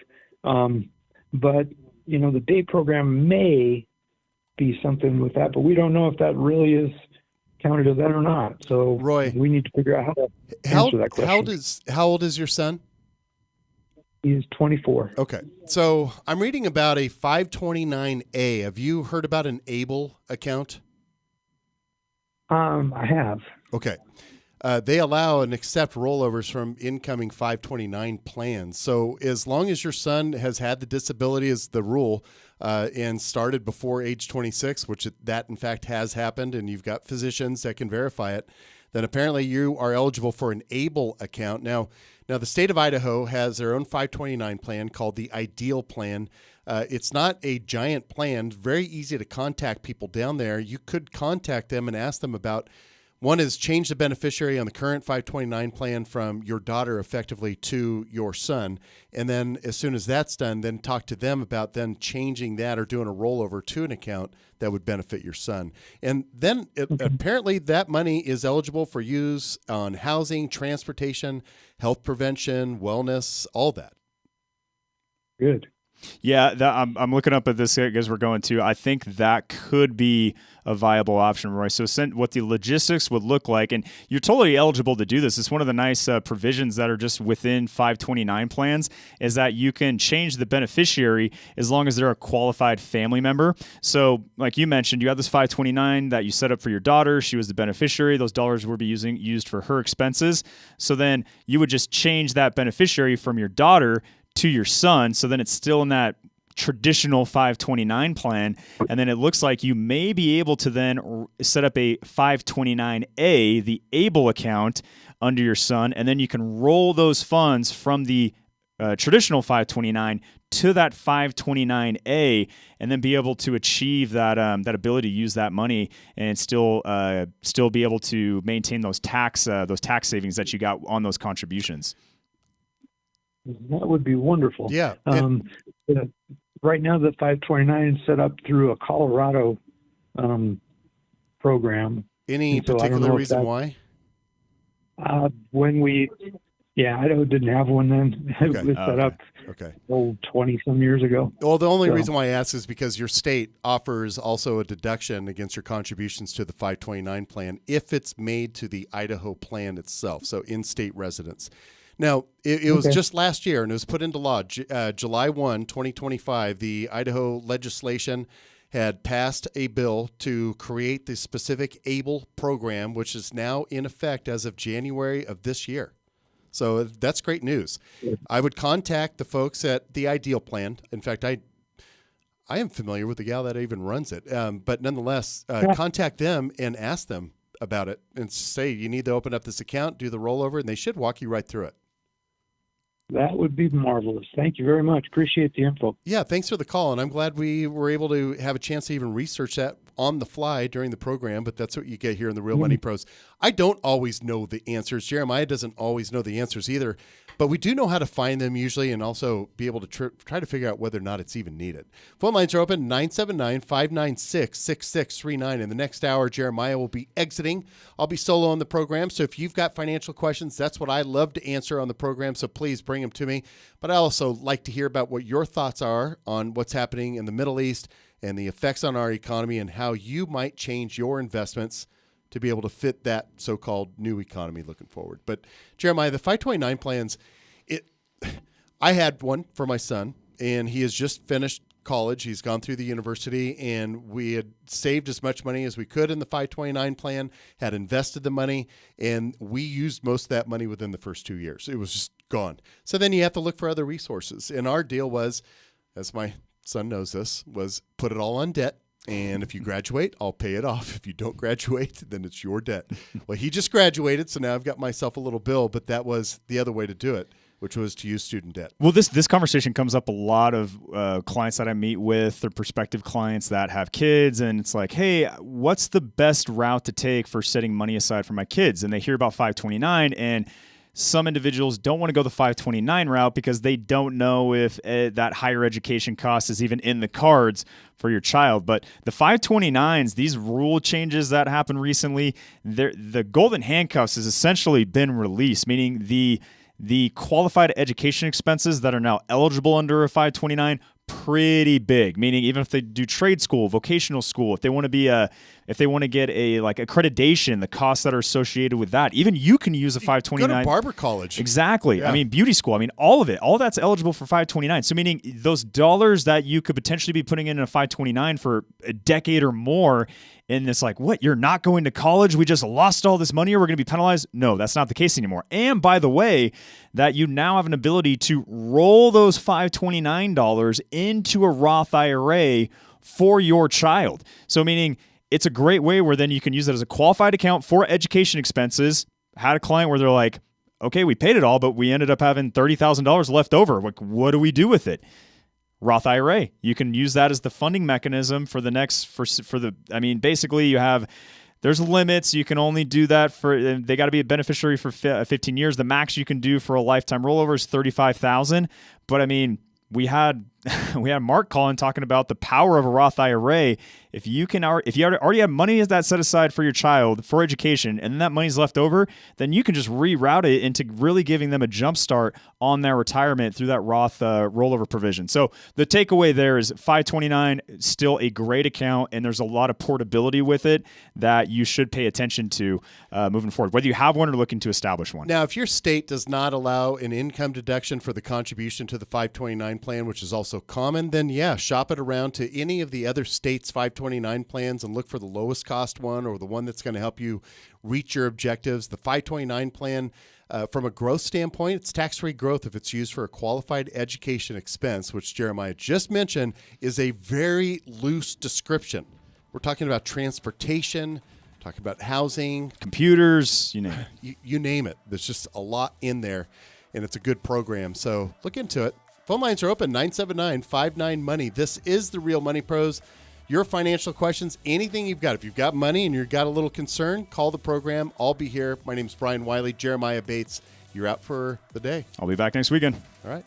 But, the day program may be something with that, but we don't know if that really is counted as that or not. So Roy, we need to figure out how to answer that question. How old is your son? He's 24. Okay. So I'm reading about a 529A. Have you heard about an ABLE account? I have. Okay. They allow and accept rollovers from incoming 529 plans. So as long as your son has had the disability as the rule and started before age 26, which that in fact has happened, and you've got physicians that can verify it, then apparently you are eligible for an ABLE account. Now the state of Idaho has their own 529 plan called the Ideal Plan. It's not a giant plan, very easy to contact people down there. You could contact them and ask them about One is change the beneficiary on the current 529 plan from your daughter effectively to your son. And then as soon as that's done, then talk to them about then changing that or doing a rollover to an account that would benefit your son. And then apparently that money is eligible for use on housing, transportation, health prevention, wellness, all that. Good. Yeah, I'm looking up at this as we're going to. I think that could be a viable option, Roy. So what the logistics would look like, and you're totally eligible to do this. It's one of the nice provisions that are just within 529 plans, is that you can change the beneficiary as long as they're a qualified family member. So like you mentioned, you have this 529 that you set up for your daughter. She was the beneficiary. Those dollars would be used for her expenses. So then you would just change that beneficiary from your daughter to your son, so then it's still in that traditional 529 plan, and then it looks like you may be able to then set up a 529A, the ABLE account, under your son, and then you can roll those funds from the traditional 529 to that 529A, and then be able to achieve that that ability to use that money and still be able to maintain those tax savings that you got on those contributions. That would be wonderful. Yeah. Right now, the 529 is set up through a Colorado program. Any particular reason why? Idaho didn't have one then. It was set up 20-some years ago. Well, the only reason why I ask is because your state offers also a deduction against your contributions to the 529 plan if it's made to the Idaho plan itself, so in-state residents. Now, it was just last year, and it was put into law, July 1, 2025. The Idaho legislation had passed a bill to create the specific ABLE program, which is now in effect as of January of this year. So that's great news. I would contact the folks at the Ideal Plan. In fact, I am familiar with the gal that even runs it. But nonetheless, contact them and ask them about it and say, you need to open up this account, do the rollover, and they should walk you right through it. That would be marvelous. Thank you very much. Appreciate the info. Yeah, thanks for the call, and I'm glad we were able to have a chance to even research that on the fly during the program, but that's what you get here in the Real Money Pros. I don't always know the answers. Jeremiah doesn't always know the answers either, but we do know how to find them usually and also be able to try to figure out whether or not it's even needed. Phone lines are open, 979-596-6639. In the next hour, Jeremiah will be exiting. I'll be solo on the program, so if you've got financial questions, that's what I love to answer on the program, so please bring them to me. But I also like to hear about what your thoughts are on what's happening in the Middle East and the effects on our economy and how you might change your investments to be able to fit that so-called new economy looking forward. But Jeremiah, the 529 plans, I had one for my son, and he has just finished college. He's gone through the university, and we had saved as much money as we could in the 529 plan, had invested the money, and we used most of that money within the first 2 years. It was just gone. So then you have to look for other resources. And our deal was, as my son knows this, was put it all on debt. And if you graduate, I'll pay it off. If you don't graduate, then it's your debt. Well, he just graduated, so now I've got myself a little bill, but that was the other way to do it, which was to use student debt. Well, this conversation comes up a lot of clients that I meet with, or prospective clients that have kids, and it's like, hey, what's the best route to take for setting money aside for my kids? And they hear about 529, and some individuals don't want to go the 529 route because they don't know if that higher education cost is even in the cards for your child. But the 529s, these rule changes that happened recently, the golden handcuffs has essentially been released, meaning the qualified education expenses that are now eligible under a 529, pretty big, meaning even if they do trade school, vocational school, if they want to get a like accreditation, the costs that are associated with that, even you can use a 529. Go to barber college. Exactly. Yeah. I mean, beauty school. I mean, all of it, all that's eligible for 529. So meaning those dollars that you could potentially be putting in a 529 for a decade or more, and it's like, what, you're not going to college? We just lost all this money or we're going to be penalized? No, that's not the case anymore. And by the way, that you now have an ability to roll those $529 into a Roth IRA for your child. So meaning it's a great way where then you can use it as a qualified account for education expenses. I had a client where they're like, okay, we paid it all, but we ended up having $30,000 left over. Like, what do we do with it? Roth IRA. You can use that as the funding mechanism for the next, basically you have There's limits. You can only do that they got to be a beneficiary for 15 years. The max you can do for a lifetime rollover is $35,000. But I mean, we had Mark calling talking about the power of a Roth IRA. If you already have money that set aside for your child for education, and then that money's left over, then you can just reroute it into really giving them a jump start on their retirement through that Roth rollover provision. So the takeaway there is 529 still a great account, and there's a lot of portability with it that you should pay attention to moving forward, whether you have one or looking to establish one. Now, if your state does not allow an income deduction for the contribution to the 529 plan, which is also common, then shop it around to any of the other states' 529 plans and look for the lowest cost one or the one that's going to help you reach your objectives. The 529 plan, from a growth standpoint, it's tax-free growth if it's used for a qualified education expense, which Jeremiah just mentioned is a very loose description. We're talking about transportation, talking about housing, computers, you name it. You name it. There's just a lot in there, and it's a good program. So look into it. Phone lines are open, 979-59-MONEY. This is the Real Money Pros. Your financial questions, anything you've got. If you've got money and you've got a little concern, call the program. I'll be here. My name's Brian Wiley, Jeremiah Bates. You're out for the day. I'll be back next weekend. All right.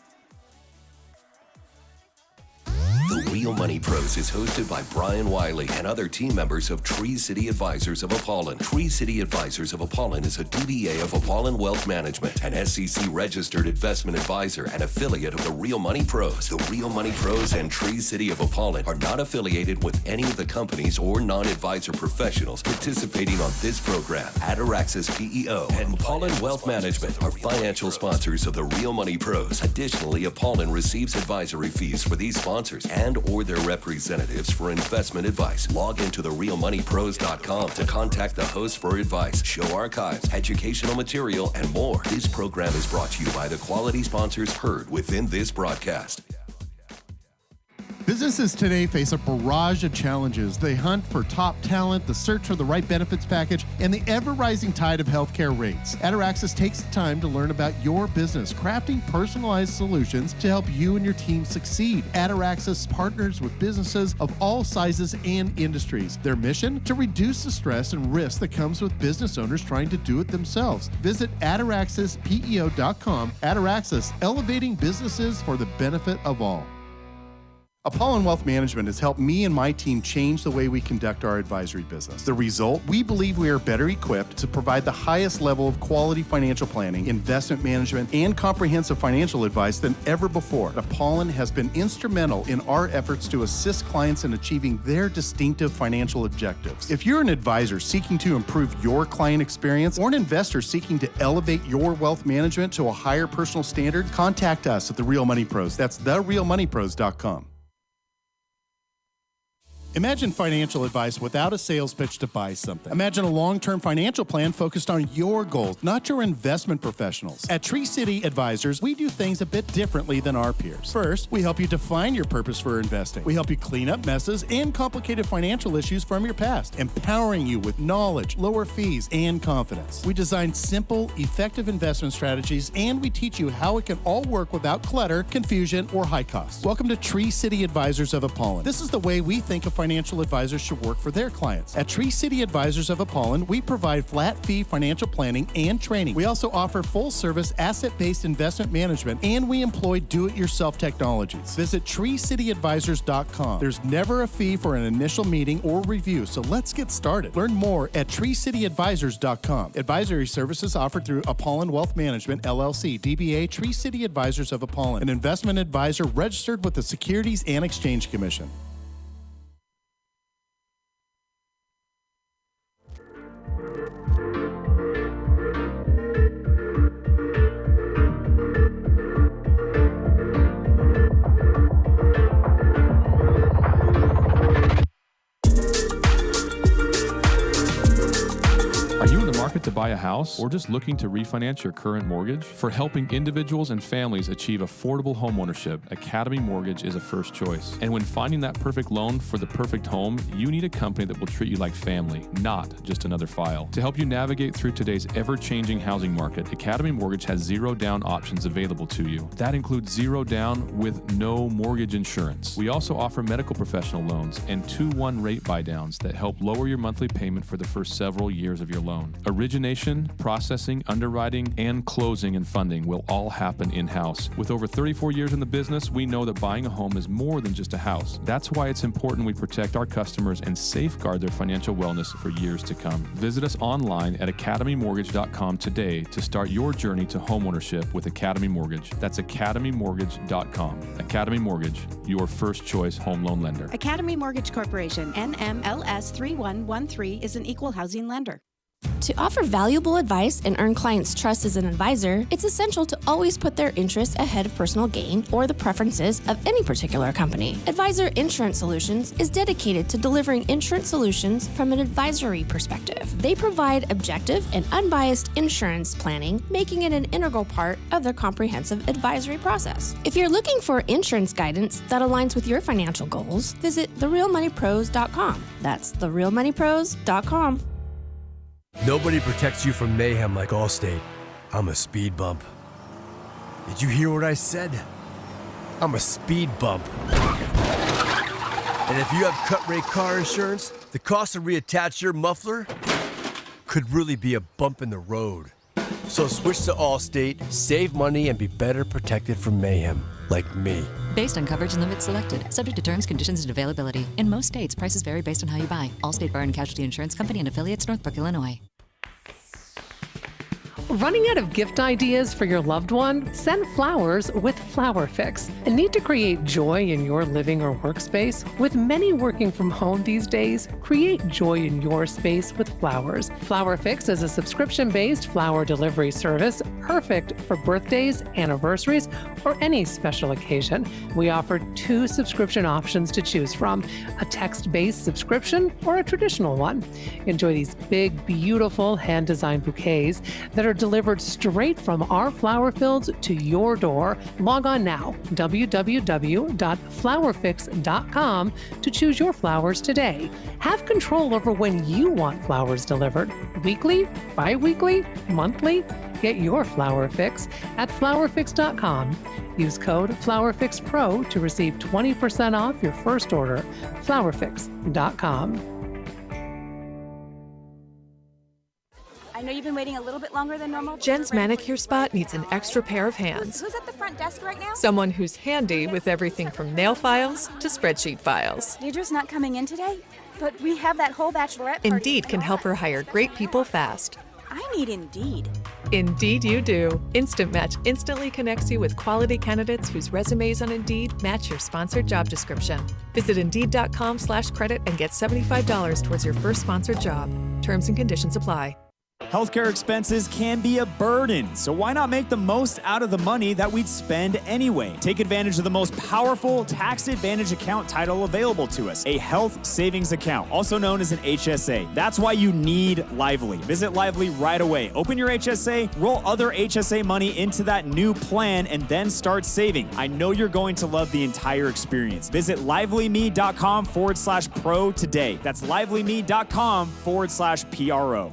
The Real Money Pros is hosted by Brian Wiley and other team members of Tree City Advisors of Apollon. Tree City Advisors of Apollon is a DBA of Apollon Wealth Management, an SEC-registered investment advisor and affiliate of the Real Money Pros. The Real Money Pros and Tree City of Apollon are not affiliated with any of the companies or non-advisor professionals participating on this program. Ataraxis PEO and Apollon Wealth Management are financial sponsors of the Real Money Pros. Additionally, Apollon receives advisory fees for these sponsors and or their representatives for investment advice. Log into therealmoneypros.com to contact the host for advice, show archives, educational material, and more. This program is brought to you by the quality sponsors heard within this broadcast. Businesses today face a barrage of challenges. They hunt for top talent, the search for the right benefits package, and the ever-rising tide of healthcare rates. Ataraxis takes the time to learn about your business, crafting personalized solutions to help you and your team succeed. Ataraxis partners with businesses of all sizes and industries. Their mission? To reduce the stress and risk that comes with business owners trying to do it themselves. Visit ataraxispeo.com. Ataraxis, elevating businesses for the benefit of all. Apollon Wealth Management has helped me and my team change the way we conduct our advisory business. The result? We believe we are better equipped to provide the highest level of quality financial planning, investment management, and comprehensive financial advice than ever before. Apollon has been instrumental in our efforts to assist clients in achieving their distinctive financial objectives. If you're an advisor seeking to improve your client experience or an investor seeking to elevate your wealth management to a higher personal standard, contact us at The Real Money Pros. That's therealmoneypros.com. Imagine financial advice without a sales pitch to buy something. Imagine a long-term financial plan focused on your goals, not your investment professionals. At Tree City Advisors, we do things a bit differently than our peers. First, we help you define your purpose for investing. We help you clean up messes and complicated financial issues from your past, empowering you with knowledge, lower fees, and confidence. We design simple, effective investment strategies, and we teach you how it can all work without clutter, confusion, or high costs. Welcome to Tree City Advisors of Apollon. This is the way we think of financial advisors should work for their clients. At Tree City Advisors of Apollon, we provide flat fee financial planning and training. We also offer full service asset-based investment management, and we employ do-it-yourself technologies. Visit treecityadvisors.com. There's never a fee for an initial meeting or review, so let's get started. Learn more at treecityadvisors.com. Advisory services offered through Apollon Wealth Management, LLC, DBA Tree City Advisors of Apollon, an investment advisor registered with the Securities and Exchange Commission. market to buy a house or just looking to refinance your current mortgage? For helping individuals and families achieve affordable home ownership, Academy Mortgage is a first choice. And when finding that perfect loan for the perfect home, you need a company that will treat you like family, not just another file. To help you navigate through today's ever-changing housing market, Academy Mortgage has zero down options available to you. That includes zero down with no mortgage insurance. We also offer medical professional loans and 2-1 rate buy-downs that help lower your monthly payment for the first several years of your loan. Origination, processing, underwriting, and closing and funding will all happen in-house. With over 34 years in the business, we know that buying a home is more than just a house. That's why it's important we protect our customers and safeguard their financial wellness for years to come. Visit us online at academymortgage.com today to start your journey to homeownership with Academy Mortgage. That's academymortgage.com. Academy Mortgage, your first choice home loan lender. Academy Mortgage Corporation, NMLS 3113, is an equal housing lender. To offer valuable advice and earn clients' trust as an advisor, it's essential to always put their interests ahead of personal gain or the preferences of any particular company. Advisor Insurance Solutions is dedicated to delivering insurance solutions from an advisory perspective. They provide objective and unbiased insurance planning, making it an integral part of their comprehensive advisory process. If you're looking for insurance guidance that aligns with your financial goals, visit therealmoneypros.com. That's therealmoneypros.com. Nobody protects you from mayhem like Allstate. I'm a speed bump. Did you hear what I said? I'm a speed bump. And if you have cut-rate car insurance, the cost to reattach your muffler could really be a bump in the road. So switch to Allstate, save money, and be better protected from mayhem, like me. Based on coverage and limits selected, subject to terms, conditions, and availability. In most states, prices vary based on how you buy. Allstate Bar and Casualty Insurance Company and affiliates, Northbrook, Illinois. Running out of gift ideas for your loved one? Send flowers with Flower Fix. And need to create joy in your living or workspace? With many working from home these days, create joy in your space with flowers. Flower Fix is a subscription-based flower delivery service perfect for birthdays, anniversaries, or any special occasion. We offer 2 subscription options to choose from, a text-based subscription or a traditional one. Enjoy these big, beautiful hand-designed bouquets that are delivered straight from our flower fields to your door. Log on now, www.flowerfix.com, to choose your flowers today. Have control over when you want flowers delivered. Weekly, bi-weekly, monthly? Get your flower fix at flowerfix.com. Use code FlowerFixPro to receive 20% off your first order. flowerfix.com. I know you've been waiting a little bit longer than normal. Jen's manicure spot needs an extra pair of hands. Who's at the front desk right now? Someone who's handy with everything from nail files to spreadsheet files. Deidre's not coming in today, but we have that whole bachelorette party. Indeed can help her hire great people fast. I need Indeed. Indeed you do. Instant Match instantly connects you with quality candidates whose resumes on Indeed match your sponsored job description. Visit Indeed.com/credit and get $75 towards your first sponsored job. Terms and conditions apply. Healthcare expenses can be a burden, so why not make the most out of the money that we'd spend anyway? Take advantage of the most powerful tax advantage account title available to us, a health savings account, also known as an HSA. That's why you need Lively. Visit Lively right away. Open your HSA, roll other HSA money into that new plan, and then start saving. I know you're going to love the entire experience. Visit livelyme.com/pro today. That's livelyme.com/PRO.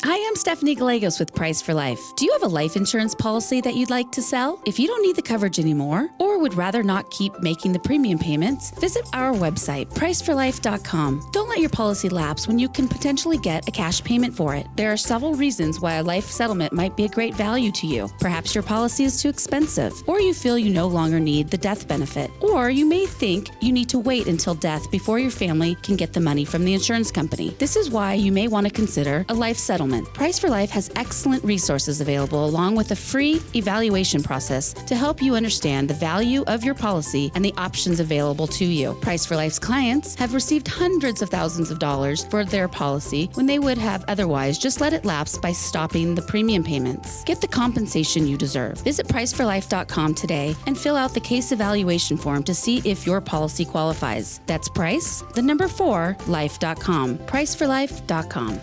Hi, I'm Stephanie Gallegos with Price for Life. Do you have a life insurance policy that you'd like to sell? If you don't need the coverage anymore or would rather not keep making the premium payments, visit our website, priceforlife.com. Don't let your policy lapse when you can potentially get a cash payment for it. There are several reasons why a life settlement might be a great value to you. Perhaps your policy is too expensive, or you feel you no longer need the death benefit, or you may think you need to wait until death before your family can get the money from the insurance company. This is why you may want to consider a life settlement. Price for Life has excellent resources available along with a free evaluation process to help you understand the value of your policy and the options available to you. Price for Life's clients have received hundreds of thousands of dollars for their policy when they would have otherwise just let it lapse by stopping the premium payments. Get the compensation you deserve. Visit priceforlife.com today and fill out the case evaluation form to see if your policy qualifies. That's price, the number 4, life.com. Priceforlife.com.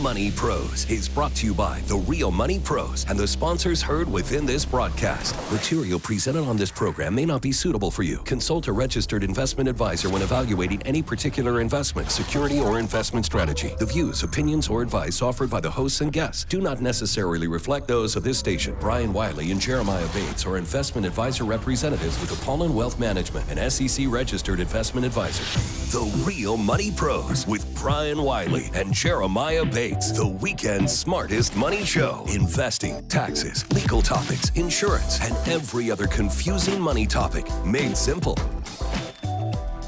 Money Pros is brought to you by The Real Money Pros and the sponsors heard within this broadcast. Material presented on this program may not be suitable for you. Consult a registered investment advisor when evaluating any particular investment, security, or investment strategy. The views, opinions, or advice offered by the hosts and guests do not necessarily reflect those of this station. Brian Wiley and Jeremiah Bates are investment advisor representatives with Apollon Wealth Management, an SEC registered investment advisor. The Real Money Pros with Brian Wiley and Jeremiah Bates, the weekend's smartest money show. Investing, taxes, legal topics, insurance, and every other confusing money topic made simple.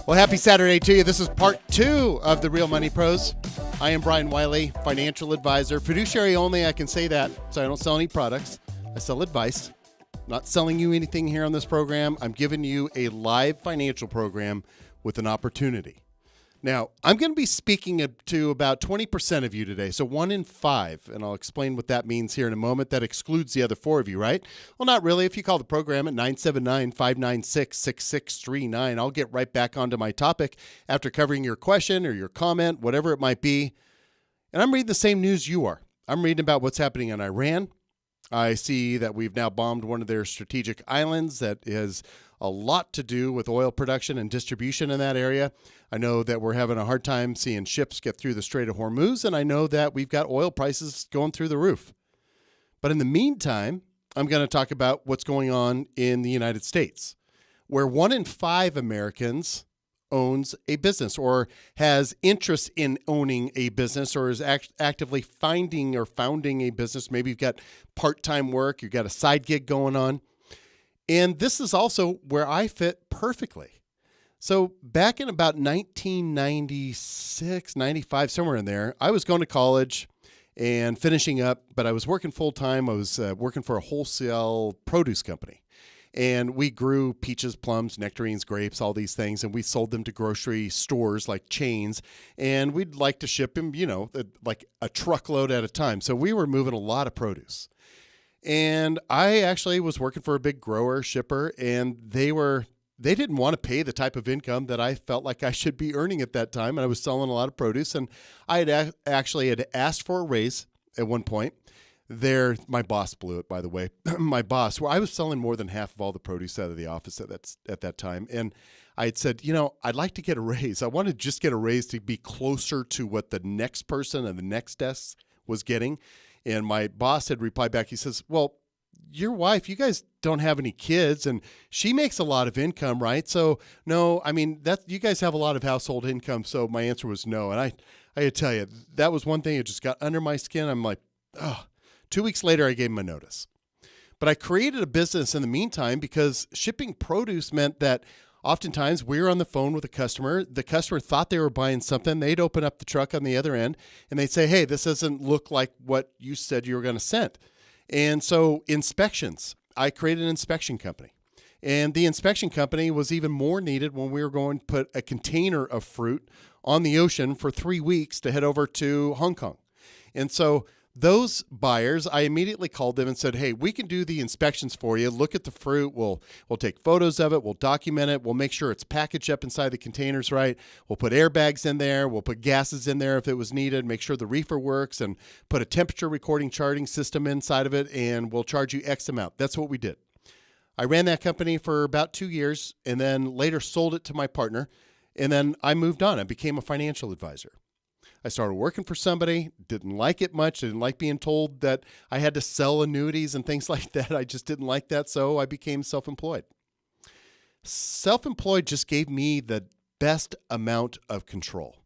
Well, happy Saturday to you. This is part 2 of The Real Money Pros. I am Brian Wiley, financial advisor, fiduciary only. I can say that, so I don't sell any products. I sell advice. Not selling you anything here on this program. I'm giving you a live financial program with an opportunity. Now, I'm going to be speaking to about 20% of you today, so 1 in 5, and I'll explain what that means here in a moment. That excludes the other 4 of you, right? Well, not really. If you call the program at 979-596-6639, I'll get right back onto my topic after covering your question or your comment, whatever it might be. And I'm reading the same news you are. I'm reading about what's happening in Iran. I see that we've now bombed one of their strategic islands that has a lot to do with oil production and distribution in that area. I know that we're having a hard time seeing ships get through the Strait of Hormuz, and I know that we've got oil prices going through the roof. But in the meantime, I'm going to talk about what's going on in the United States, where 1 in 5 Americans owns a business or has interest in owning a business or is actively finding or founding a business. Maybe you've got part-time work, you've got a side gig going on. And this is also where I fit perfectly. So back in about 1996, 95, somewhere in there, I was going to college and finishing up, but I was working full-time. I was working for a wholesale produce company. And we grew peaches, plums, nectarines, grapes, all these things, and we sold them to grocery stores like chains. And we'd like to ship them, like a truckload at a time. So we were moving a lot of produce. And I actually was working for a big grower, shipper, and they didn't want to pay the type of income that I felt like I should be earning at that time. And I was selling a lot of produce, and I had actually asked for a raise at one point. My boss blew it, by the way. My boss, where I was selling more than half of all the produce out of the office at that time. And I had said, I'd like to get a raise. I want to just get a raise to be closer to what the next person and the next desk was getting. And my boss had replied back. He says, well, your wife, you guys don't have any kids, and she makes a lot of income, right? So, no, I mean, you guys have a lot of household income. So my answer was no. And I had to tell you, that was one thing that just got under my skin. I'm like, oh. 2 weeks later, I gave him a notice. But I created a business in the meantime because shipping produce meant that oftentimes we were on the phone with a customer. The customer thought they were buying something. They'd open up the truck on the other end, and they'd say, hey, this doesn't look like what you said you were going to send. And so inspections, I created an inspection company. And the inspection company was even more needed when we were going to put a container of fruit on the ocean for 3 weeks to head over to Hong Kong. And so those buyers, I immediately called them and said, hey, we can do the inspections for you. Look at the fruit. We'll take photos of it. We'll document it. We'll make sure it's packaged up inside the containers right. We'll put airbags in there. We'll put gases in there if it was needed. Make sure the reefer works and put a temperature recording charting system inside of it, and we'll charge you X amount. That's what we did. I ran that company for about 2 years and then later sold it to my partner, and then I moved on. I became a financial advisor. I started working for somebody, didn't like it much. I didn't like being told that I had to sell annuities and things like that. I just didn't like that, so I became self-employed. Self-employed just gave me the best amount of control.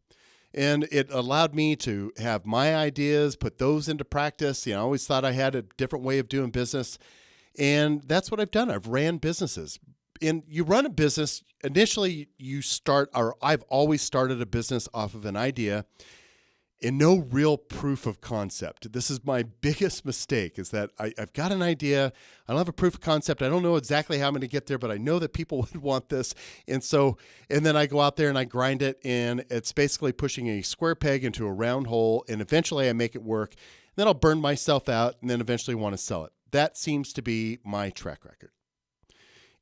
And it allowed me to have my ideas, put those into practice. I always thought I had a different way of doing business. And that's what I've done. I've ran businesses. And you run a business, initially I've always started a business off of an idea and no real proof of concept. This is my biggest mistake, is that I've got an idea. I don't have a proof of concept. I don't know exactly how I'm going to get there, but I know that people would want this. And then I go out there and I grind it, and it's basically pushing a square peg into a round hole, and eventually I make it work. Then I'll burn myself out and then eventually want to sell it. That seems to be my track record.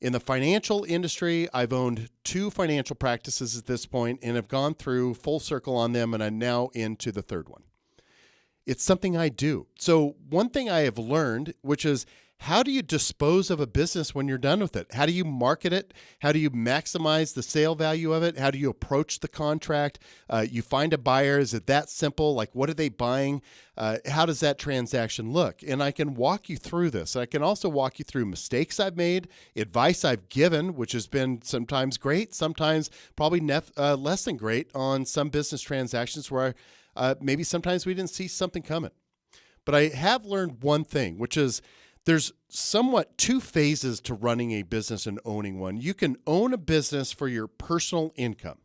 In the financial industry, I've owned 2 financial practices at this point and have gone through full circle on them, and I'm now into the third one. It's something I do. So one thing I have learned, which is, how do you dispose of a business when you're done with it? How do you market it? How do you maximize the sale value of it? How do you approach the contract? You find a buyer. Is it that simple? Like, what are they buying? How does that transaction look? And I can walk you through this. I can also walk you through mistakes I've made, advice I've given, which has been sometimes great, sometimes probably less than great on some business transactions where maybe sometimes we didn't see something coming. But I have learned one thing, which is, there's somewhat two phases to running a business and owning one. You can own a business for your personal income,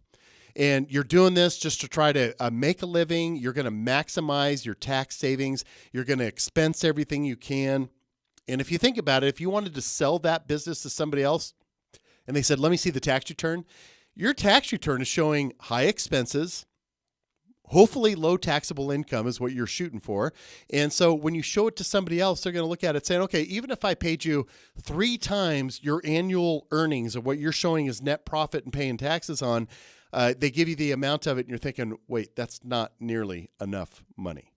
and you're doing this just to try to make a living. You're going to maximize your tax savings. You're going to expense everything you can. And if you think about it, if you wanted to sell that business to somebody else and they said, let me see the tax return, your tax return is showing high expenses. Hopefully low taxable income is what you're shooting for. And so when you show it to somebody else, they're going to look at it saying, okay, even if I paid you 3 times your annual earnings of what you're showing as net profit and paying taxes on, they give you the amount of it and you're thinking, wait, that's not nearly enough money.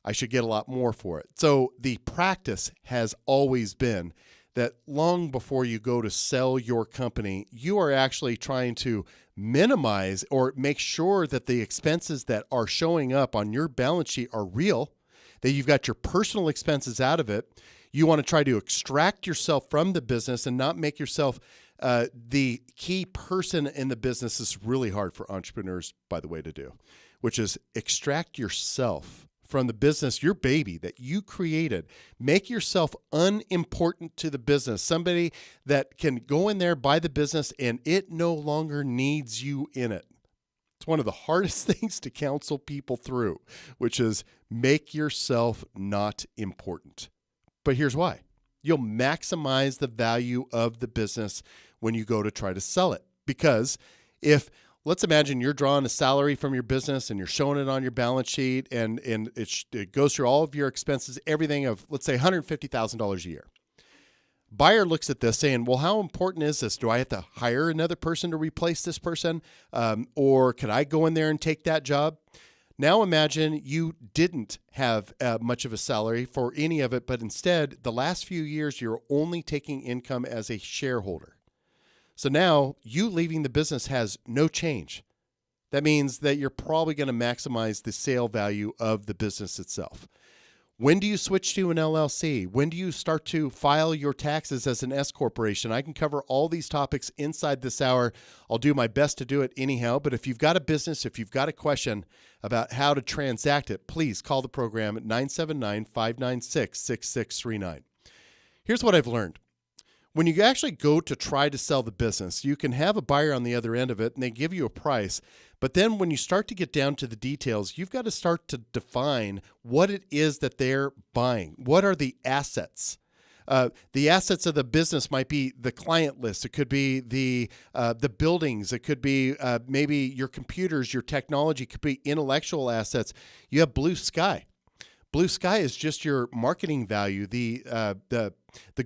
I should get a lot more for it. So the practice has always been that long before you go to sell your company, you are actually trying to minimize or make sure that the expenses that are showing up on your balance sheet are real, that you've got your personal expenses out of it. You want to try to extract yourself from the business and not make yourself the key person in the business. Is really hard for entrepreneurs, by the way, to do, which is extract yourself from the business, your baby that you created. Make yourself unimportant to the business, somebody that can go in there, buy the business, and it no longer needs you in it. It's one of the hardest things to counsel people through, which is make yourself not important. But here's why. You'll maximize the value of the business when you go to try to sell it. Because if, let's imagine you're drawing a salary from your business and you're showing it on your balance sheet, and it goes through all of your expenses, everything of, let's say, $150,000 a year. Buyer looks at this saying, well, how important is this? Do I have to hire another person to replace this person? Or could I go in there and take that job? Now imagine you didn't have much of a salary for any of it, but instead, the last few years, you're only taking income as a shareholder. So now you leaving the business has no change. That means that you're probably going to maximize the sale value of the business itself. When do you switch to an LLC? When do you start to file your taxes as an S corporation? I can cover all these topics inside this hour. I'll do my best to do it anyhow. But if you've got a business, if you've got a question about how to transact it, please call the program at 979-596-6639. Here's what I've learned. When you actually go to try to sell the business, you can have a buyer on the other end of it and they give you a price. But then when you start to get down to the details, you've got to start to define what it is that they're buying. What are the assets? The assets of the business might be the client list. It could be the buildings. It could be maybe your computers, your technology. It could be intellectual assets. You have blue sky. Blue sky is just your marketing value, the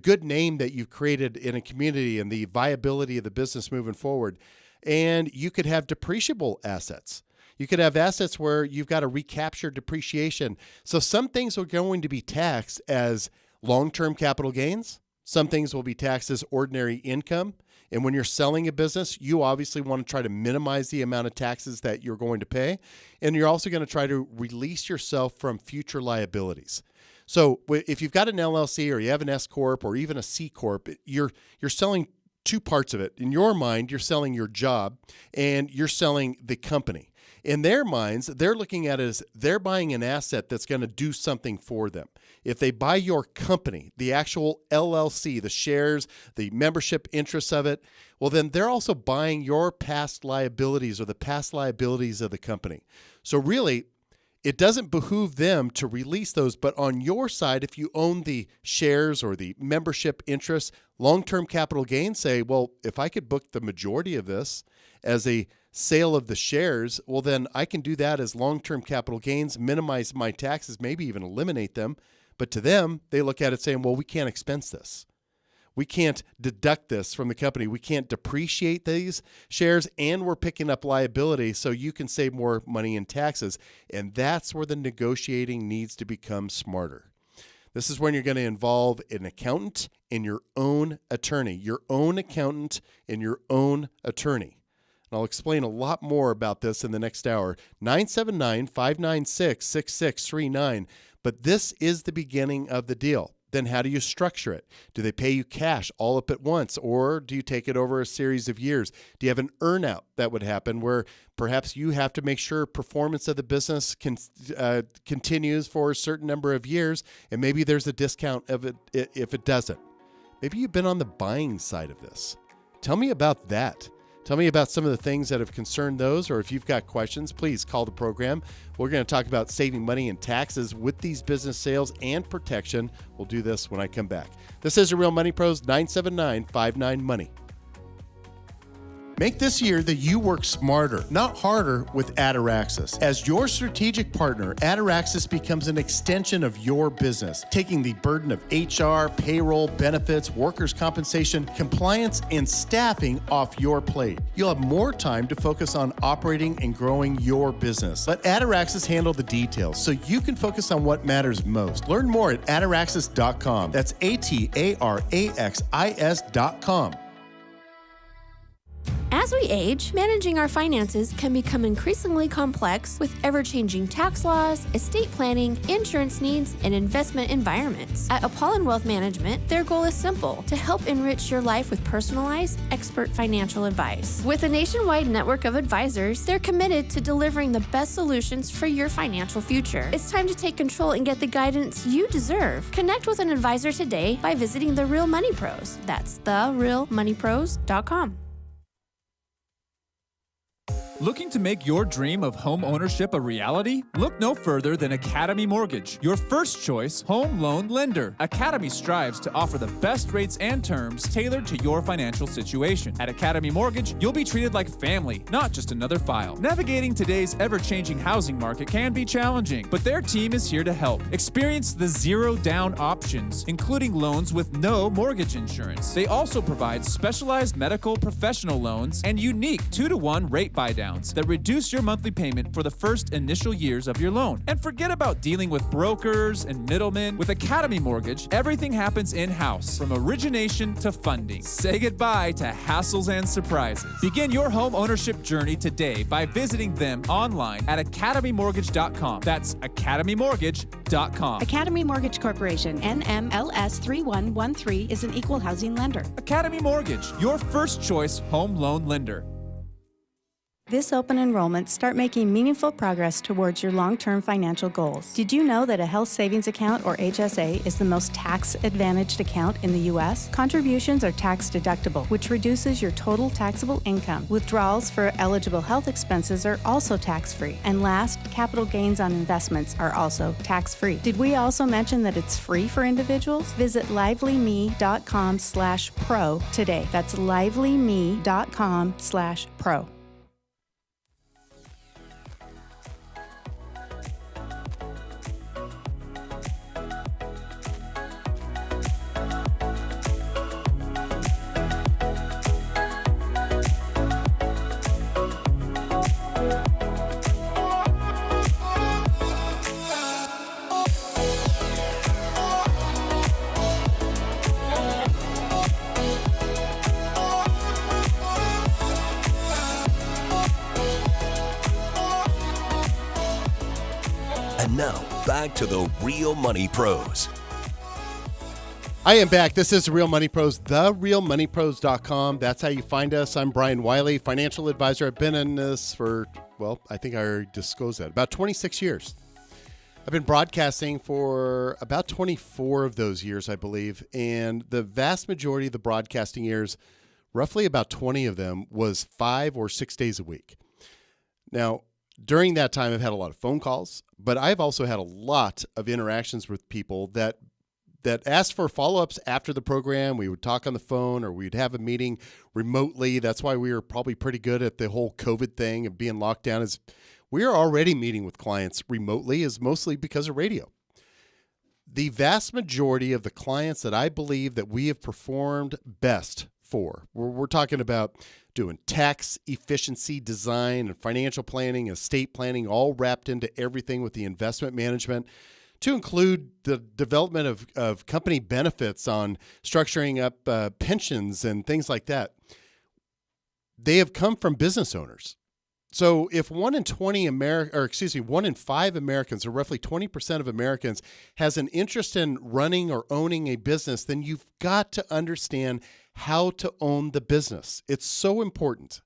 good name that you've created in a community and the viability of the business moving forward. And you could have depreciable assets. You could have assets where you've got a recapture depreciation. So some things are going to be taxed as long-term capital gains. Some things will be taxed as ordinary income. And when you're selling a business, you obviously want to try to minimize the amount of taxes that you're going to pay. And you're also going to try to release yourself from future liabilities. So if you've got an LLC or you have an S Corp or even a C Corp, you're selling two parts of it. In your mind, you're selling your job and you're selling the company. In their minds, they're looking at it as they're buying an asset that's going to do something for them. If they buy your company, the actual LLC, the shares, the membership interests of it, well, then they're also buying your past liabilities or the past liabilities of the company. So really, it doesn't behoove them to release those, but on your side, if you own the shares or the membership interests, long-term capital gains say, well, if I could book the majority of this as a sale of the shares, well, then I can do that as long-term capital gains, minimize my taxes, maybe even eliminate them. But to them, they look at it saying, well, we can't expense this. We can't deduct this from the company. We can't depreciate these shares, and we're picking up liability so you can save more money in taxes. And that's where the negotiating needs to become smarter. This is when you're going to involve an accountant and your own attorney, your own accountant and your own attorney. And I'll explain a lot more about this in the next hour. 979-596-6639. But this is the beginning of the deal. Then how do you structure it? Do they pay you cash all up at once, or do you take it over a series of years? Do you have an earnout that would happen where perhaps you have to make sure performance of the business continues for a certain number of years, and maybe there's a discount of it if it doesn't? Maybe you've been on the buying side of this. Tell me about that. Tell me about some of the things that have concerned those, or if you've got questions, please call the program. We're going to talk about saving money and taxes with these business sales and protection. We'll do this when I come back. This is the Real Money Pros, 979-59-MONEY. Make this year that you work smarter, not harder, with Ataraxis. As your strategic partner, Ataraxis becomes an extension of your business, taking the burden of HR, payroll, benefits, workers' compensation, compliance, and staffing off your plate. You'll have more time to focus on operating and growing your business. Let Ataraxis handle the details so you can focus on what matters most. Learn more at ataraxis.com. That's ATARAXIS.com. As we age, managing our finances can become increasingly complex with ever-changing tax laws, estate planning, insurance needs, and investment environments. At Apollon Wealth Management, their goal is simple: to help enrich your life with personalized, expert financial advice. With a nationwide network of advisors, they're committed to delivering the best solutions for your financial future. It's time to take control and get the guidance you deserve. Connect with an advisor today by visiting The Real Money Pros. That's therealmoneypros.com. Looking to make your dream of home ownership a reality? Look no further than Academy Mortgage, your first choice home loan lender. Academy strives to offer the best rates and terms tailored to your financial situation. At Academy Mortgage, you'll be treated like family, not just another file. Navigating today's ever-changing housing market can be challenging, but their team is here to help. Experience the zero-down options, including loans with no mortgage insurance. They also provide specialized medical professional loans and unique 2-to-1 rate buydowns that reduce your monthly payment for the first initial years of your loan. And forget about dealing with brokers and middlemen. With Academy Mortgage, everything happens in-house, from origination to funding. Say goodbye to hassles and surprises. Begin your home ownership journey today by visiting them online at academymortgage.com. That's academymortgage.com. Academy Mortgage Corporation, NMLS 3113, is an equal housing lender. Academy Mortgage, your first choice home loan lender. This open enrollment, start making meaningful progress towards your long-term financial goals. Did you know that a health savings account, or HSA, is the most tax-advantaged account in the U.S.? Contributions are tax-deductible, which reduces your total taxable income. Withdrawals for eligible health expenses are also tax-free. And last, capital gains on investments are also tax-free. Did we also mention that it's free for individuals? Visit livelyme.com/pro today. That's livelyme.com/pro. And now, back to the Real Money Pros. I am back. This is The Real Money Pros, therealmoneypros.com. That's how you find us. I'm Brian Wiley, financial advisor. I've been in this for, well, I think I already disclosed that, about 26 years. I've been broadcasting for about 24 of those years, I believe. And the vast majority of the broadcasting years, roughly about 20 of them, was 5 or 6 days a week. Now, during that time, I've had a lot of phone calls, but I've also had a lot of interactions with people that asked for follow-ups after the program. We would talk on the phone, or we'd have a meeting remotely. That's why we were probably pretty good at the whole COVID thing of being locked down. Is we are already meeting with clients remotely, is mostly because of radio. the vast majority of the clients that I believe that we have performed best for, we're talking about doing tax efficiency design and financial planning, estate planning, all wrapped into everything with the investment management, to include the development of company benefits on structuring up pensions and things like that. They have come from business owners. So if 1 in 5 Americans, or roughly 20% of Americans, has an interest in running or owning a business, then you've got to understand how to own the business. It's so important.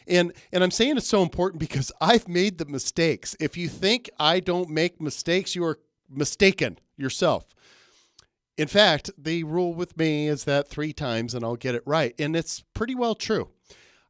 And I'm saying it's so important because I've made the mistakes. If you think I don't make mistakes, you are mistaken yourself. In fact, the rule with me is that 3 times and I'll get it right. And it's pretty well true.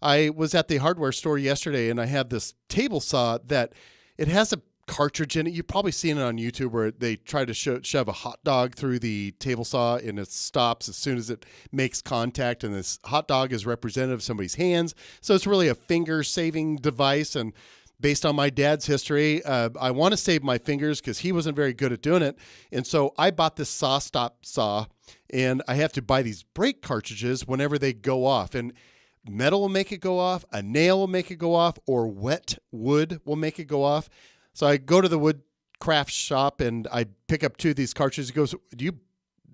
I was at the hardware store yesterday and I had this table saw that it has a cartridge in it. You've probably seen it on YouTube where they try to shove a hot dog through the table saw and it stops as soon as it makes contact. And this hot dog is representative of somebody's hands. So it's really a finger saving device. And based on my dad's history, I want to save my fingers because he wasn't very good at doing it. And so I bought this stop saw and I have to buy these brake cartridges whenever they go off. And metal will make it go off, a nail will make it go off, or wet wood will make it go off. So I go to the wood craft shop and I pick up 2 of these cartridges. He goes, "Do you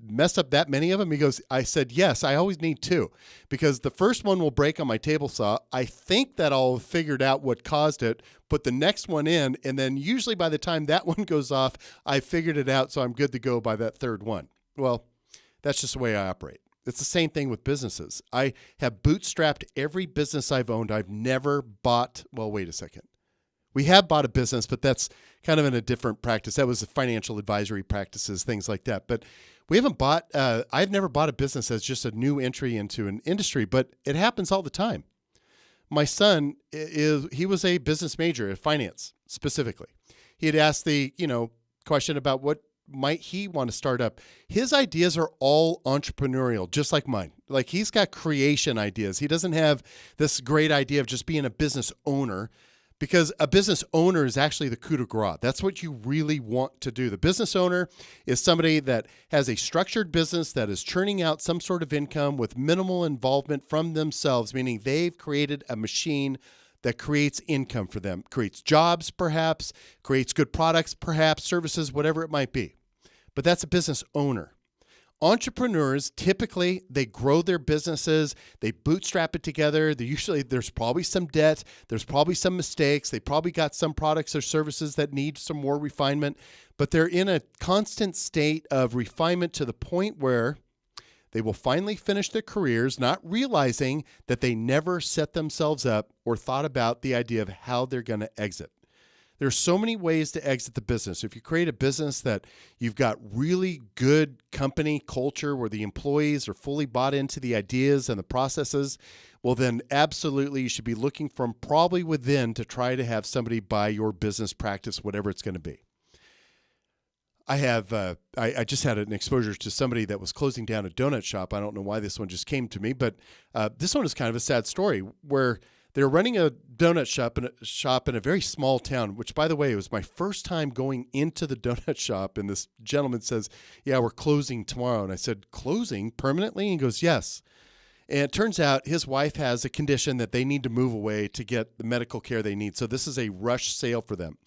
mess up that many of them?" He goes, I said, "Yes, I always need 2 because the first one will break on my table saw. I think that I'll have figured out what caused it, put the next one in, and then usually by the time that one goes off, I figured it out, so I'm good to go by that 3rd one." Well, that's just the way I operate. It's the same thing with businesses. I have bootstrapped every business I've owned. I've never bought, well, wait a second. We have bought a business, but that's kind of in a different practice. That was financial advisory practices, things like that. But we haven't bought, I've never bought a business as just a new entry into an industry, but it happens all the time. My son he was a business major at finance specifically. He had asked the, question about what might he want to start up. His ideas are all entrepreneurial, just like mine. Like he's got creation ideas. He doesn't have this great idea of just being a business owner, because a business owner is actually the coup de grace. That's what you really want to do. The business owner is somebody that has a structured business that is churning out some sort of income with minimal involvement from themselves, meaning they've created a machine that creates income for them, creates jobs perhaps, creates good products perhaps, services, whatever it might be. But that's a business owner. Entrepreneurs, typically, they grow their businesses, they bootstrap it together. There's probably some debt, there's probably some mistakes, they probably got some products or services that need some more refinement, but they're in a constant state of refinement to the point where they will finally finish their careers, not realizing that they never set themselves up or thought about the idea of how they're going to exit. There's so many ways to exit the business. If you create a business that you've got really good company culture where the employees are fully bought into the ideas and the processes, well, then absolutely you should be looking from probably within to try to have somebody buy your business practice, whatever it's going to be. I just had an exposure to somebody that was closing down a donut shop. I don't know why this one just came to me, but this one is kind of a sad story where they're running a donut shop in a very small town, which, by the way, it was my first time going into the donut shop. And this gentleman says, "Yeah, we're closing tomorrow." And I said, "Closing permanently?" And he goes, "Yes." And it turns out his wife has a condition that they need to move away to get the medical care they need. So this is a rush sale for them.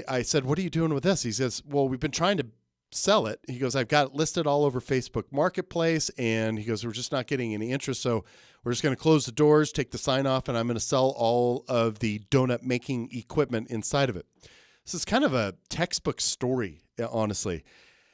I said, "What are you doing with this?" He says, "Well, we've been trying to sell it." He goes, "I've got it listed all over Facebook Marketplace." And he goes, "We're just not getting any interest. So we're just going to close the doors, take the sign off, and I'm going to sell all of the donut making equipment inside of it." This is kind of a textbook story, honestly.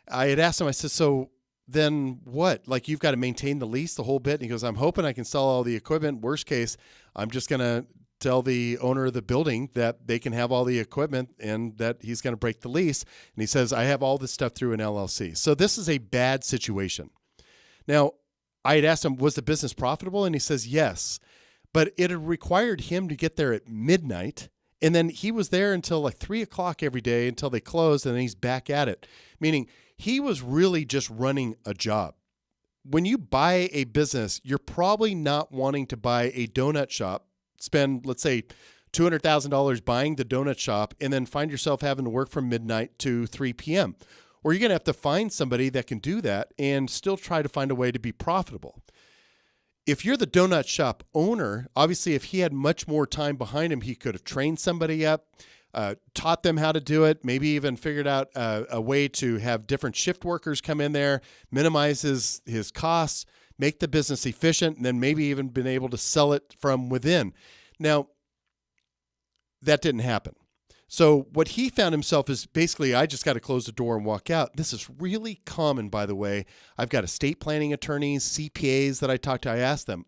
I had asked him, I said, "So then what? Like, you've got to maintain the lease the whole bit?" And he goes, "I'm hoping I can sell all the equipment. Worst case, I'm just going to tell the owner of the building that they can have all the equipment and that he's going to break the lease." And he says, "I have all this stuff through an LLC." So this is a bad situation. Now, I had asked him, was the business profitable? And he says, yes, but it had required him to get there at midnight. And then he was there until like 3:00 every day until they closed. And then he's back at it, meaning he was really just running a job. When you buy a business, you're probably not wanting to buy a donut shop, spend, let's say, $200,000 buying the donut shop, and then find yourself having to work from midnight to 3 p.m. or you're going to have to find somebody that can do that and still try to find a way to be profitable. If you're the donut shop owner, obviously if he had much more time behind him, he could have trained somebody up, taught them how to do it, maybe even figured out a way to have different shift workers come in there, minimize his costs, make the business efficient, and then maybe even been able to sell it from within. Now, that didn't happen. So what he found himself is basically, I just got to close the door and walk out. This is really common, by the way. I've got estate planning attorneys, CPAs that I talk to. I ask them,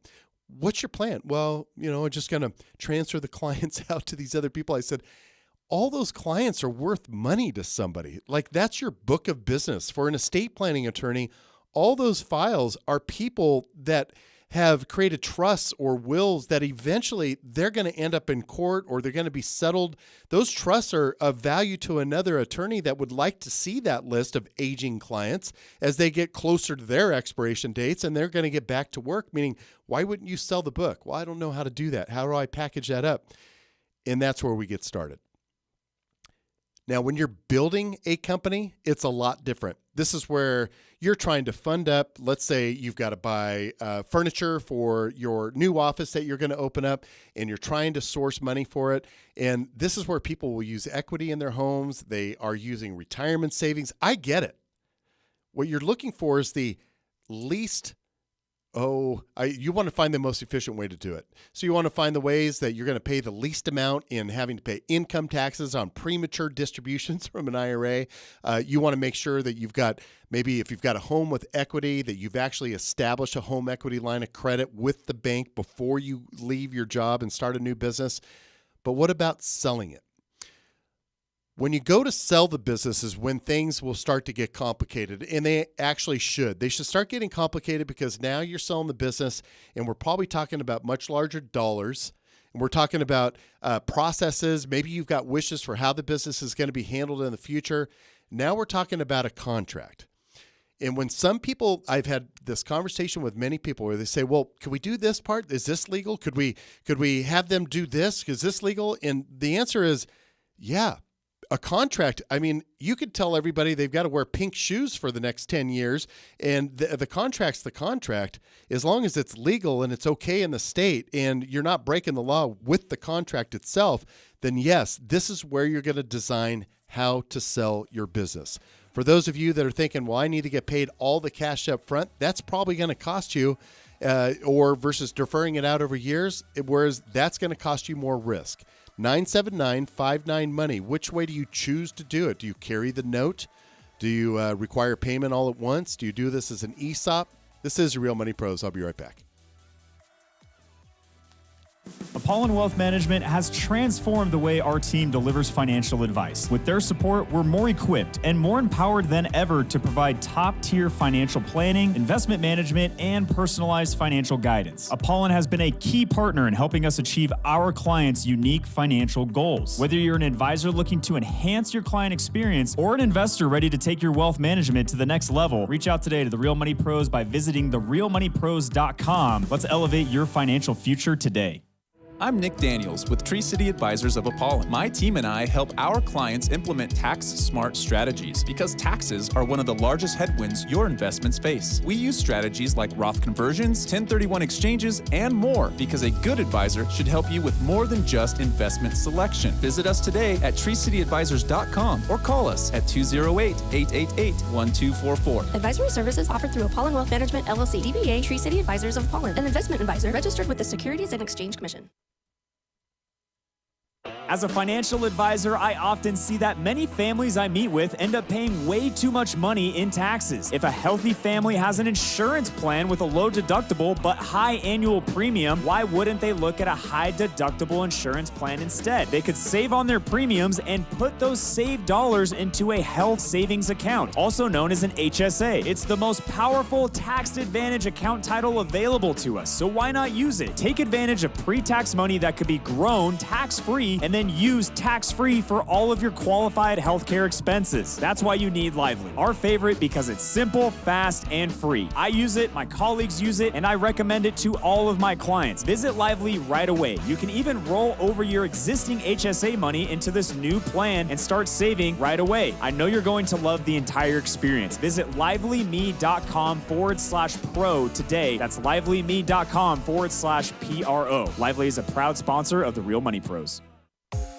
what's your plan? Well, I'm just going to transfer the clients out to these other people. I said, all those clients are worth money to somebody. Like, that's your book of business. For an estate planning attorney, all those files are people that have created trusts or wills that eventually they're going to end up in court or they're going to be settled. Those trusts are of value to another attorney that would like to see that list of aging clients as they get closer to their expiration dates and they're going to get back to work, meaning, why wouldn't you sell the book? Well, I don't know how to do that. How do I package that up? And that's where we get started. Now, when you're building a company, it's a lot different. This is where you're trying to fund up. Let's say you've got to buy furniture for your new office that you're going to open up, and you're trying to source money for it. And this is where people will use equity in their homes. They are using retirement savings. I get it. What you're looking for is the least you want to find the most efficient way to do it. So you want to find the ways that you're going to pay the least amount in having to pay income taxes on premature distributions from an IRA. You want to make sure that you've got, maybe if you've got a home with equity, that you've actually established a home equity line of credit with the bank before you leave your job and start a new business. But what about selling it? When you go to sell the business is when things will start to get complicated, and they actually should. They should start getting complicated because now you're selling the business, and we're probably talking about much larger dollars, and we're talking about processes. Maybe you've got wishes for how the business is going to be handled in the future. Now we're talking about a contract. And when some people, I've had this conversation with many people where they say, well, can we do this part? Is this legal? Could we have them do this? Is this legal? And the answer is, yeah. A contract, I mean, you could tell everybody they've got to wear pink shoes for the next 10 years, and the contract's the contract. As long as it's legal and it's okay in the state and you're not breaking the law with the contract itself, then yes, this is where you're going to design how to sell your business. For those of you that are thinking, well, I need to get paid all the cash up front, that's probably going to cost you, or versus deferring it out over years, whereas that's going to cost you more risk. 979-59-MONEY. Which way do you choose to do it? Do you carry the note? Do you require payment all at once? Do you do this as an ESOP? This is Real Money Pros. I'll be right back. Apollon Wealth Management has transformed the way our team delivers financial advice. With their support, we're more equipped and more empowered than ever to provide top-tier financial planning, investment management, and personalized financial guidance. Apollon has been a key partner in helping us achieve our clients' unique financial goals. Whether you're an advisor looking to enhance your client experience or an investor ready to take your wealth management to the next level, reach out today to the Real Money Pros by visiting therealmoneypros.com. Let's elevate your financial future today. I'm Nick Daniels with Tree City Advisors of Apollon. My team and I help our clients implement tax-smart strategies because taxes are one of the largest headwinds your investments face. We use strategies like Roth conversions, 1031 exchanges, and more because a good advisor should help you with more than just investment selection. Visit us today at treecityadvisors.com or call us at 208-888-1244. Advisory services offered through Apollon Wealth Management, LLC, DBA Tree City Advisors of Apollon, an investment advisor registered with the Securities and Exchange Commission. As a financial advisor, I often see that many families I meet with end up paying way too much money in taxes. If a healthy family has an insurance plan with a low deductible but high annual premium, why wouldn't they look at a high deductible insurance plan instead? They could save on their premiums and put those saved dollars into a health savings account, also known as an HSA. It's the most powerful tax advantage account title available to us, so why not use it? Take advantage of pre-tax money that could be grown tax-free and then then used tax-free for all of your qualified healthcare expenses. That's why you need Lively. Our favorite because it's simple, fast, and free. I use it, my colleagues use it, and I recommend it to all of my clients. Visit Lively right away. You can even roll over your existing HSA money into this new plan and start saving right away. I know you're going to love the entire experience. Visit livelyme.com/pro today. That's livelyme.com/PRO. Lively is a proud sponsor of the Real Money Pros.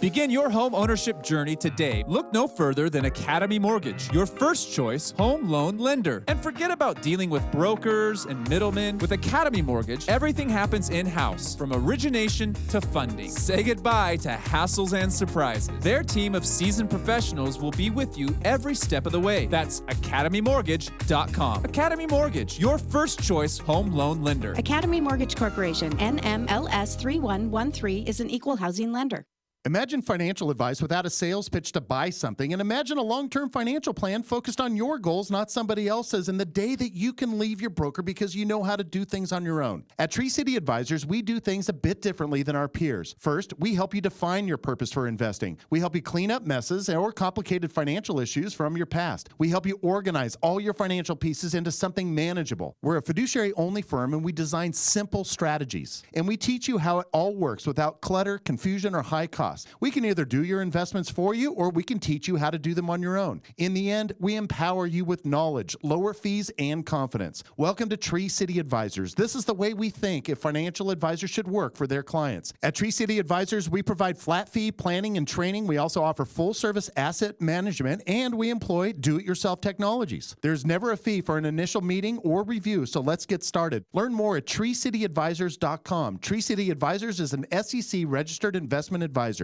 Begin your home ownership journey today. Look no further than Academy Mortgage, your first choice home loan lender. And forget about dealing with brokers and middlemen. With Academy Mortgage, everything happens in-house, from origination to funding. Say goodbye to hassles and surprises. Their team of seasoned professionals will be with you every step of the way. That's academymortgage.com. Academy Mortgage, your first choice home loan lender. Academy Mortgage Corporation, NMLS 3113, is an equal housing lender. Imagine financial advice without a sales pitch to buy something, and imagine a long-term financial plan focused on your goals, not somebody else's, and the day that you can leave your broker because you know how to do things on your own. At Tree City Advisors, we do things a bit differently than our peers. First, we help you define your purpose for investing. We help you clean up messes or complicated financial issues from your past. We help you organize all your financial pieces into something manageable. We're a fiduciary-only firm, and we design simple strategies. And we teach you how it all works without clutter, confusion, or high cost. We can either do your investments for you, or we can teach you how to do them on your own. In the end, we empower you with knowledge, lower fees, and confidence. Welcome to Tree City Advisors. This is the way we think if financial advisors should work for their clients. At Tree City Advisors, we provide flat fee planning and training. We also offer full service asset management, and we employ do-it-yourself technologies. There's never a fee for an initial meeting or review, so let's get started. Learn more at treecityadvisors.com. Tree City Advisors is an SEC registered investment advisor.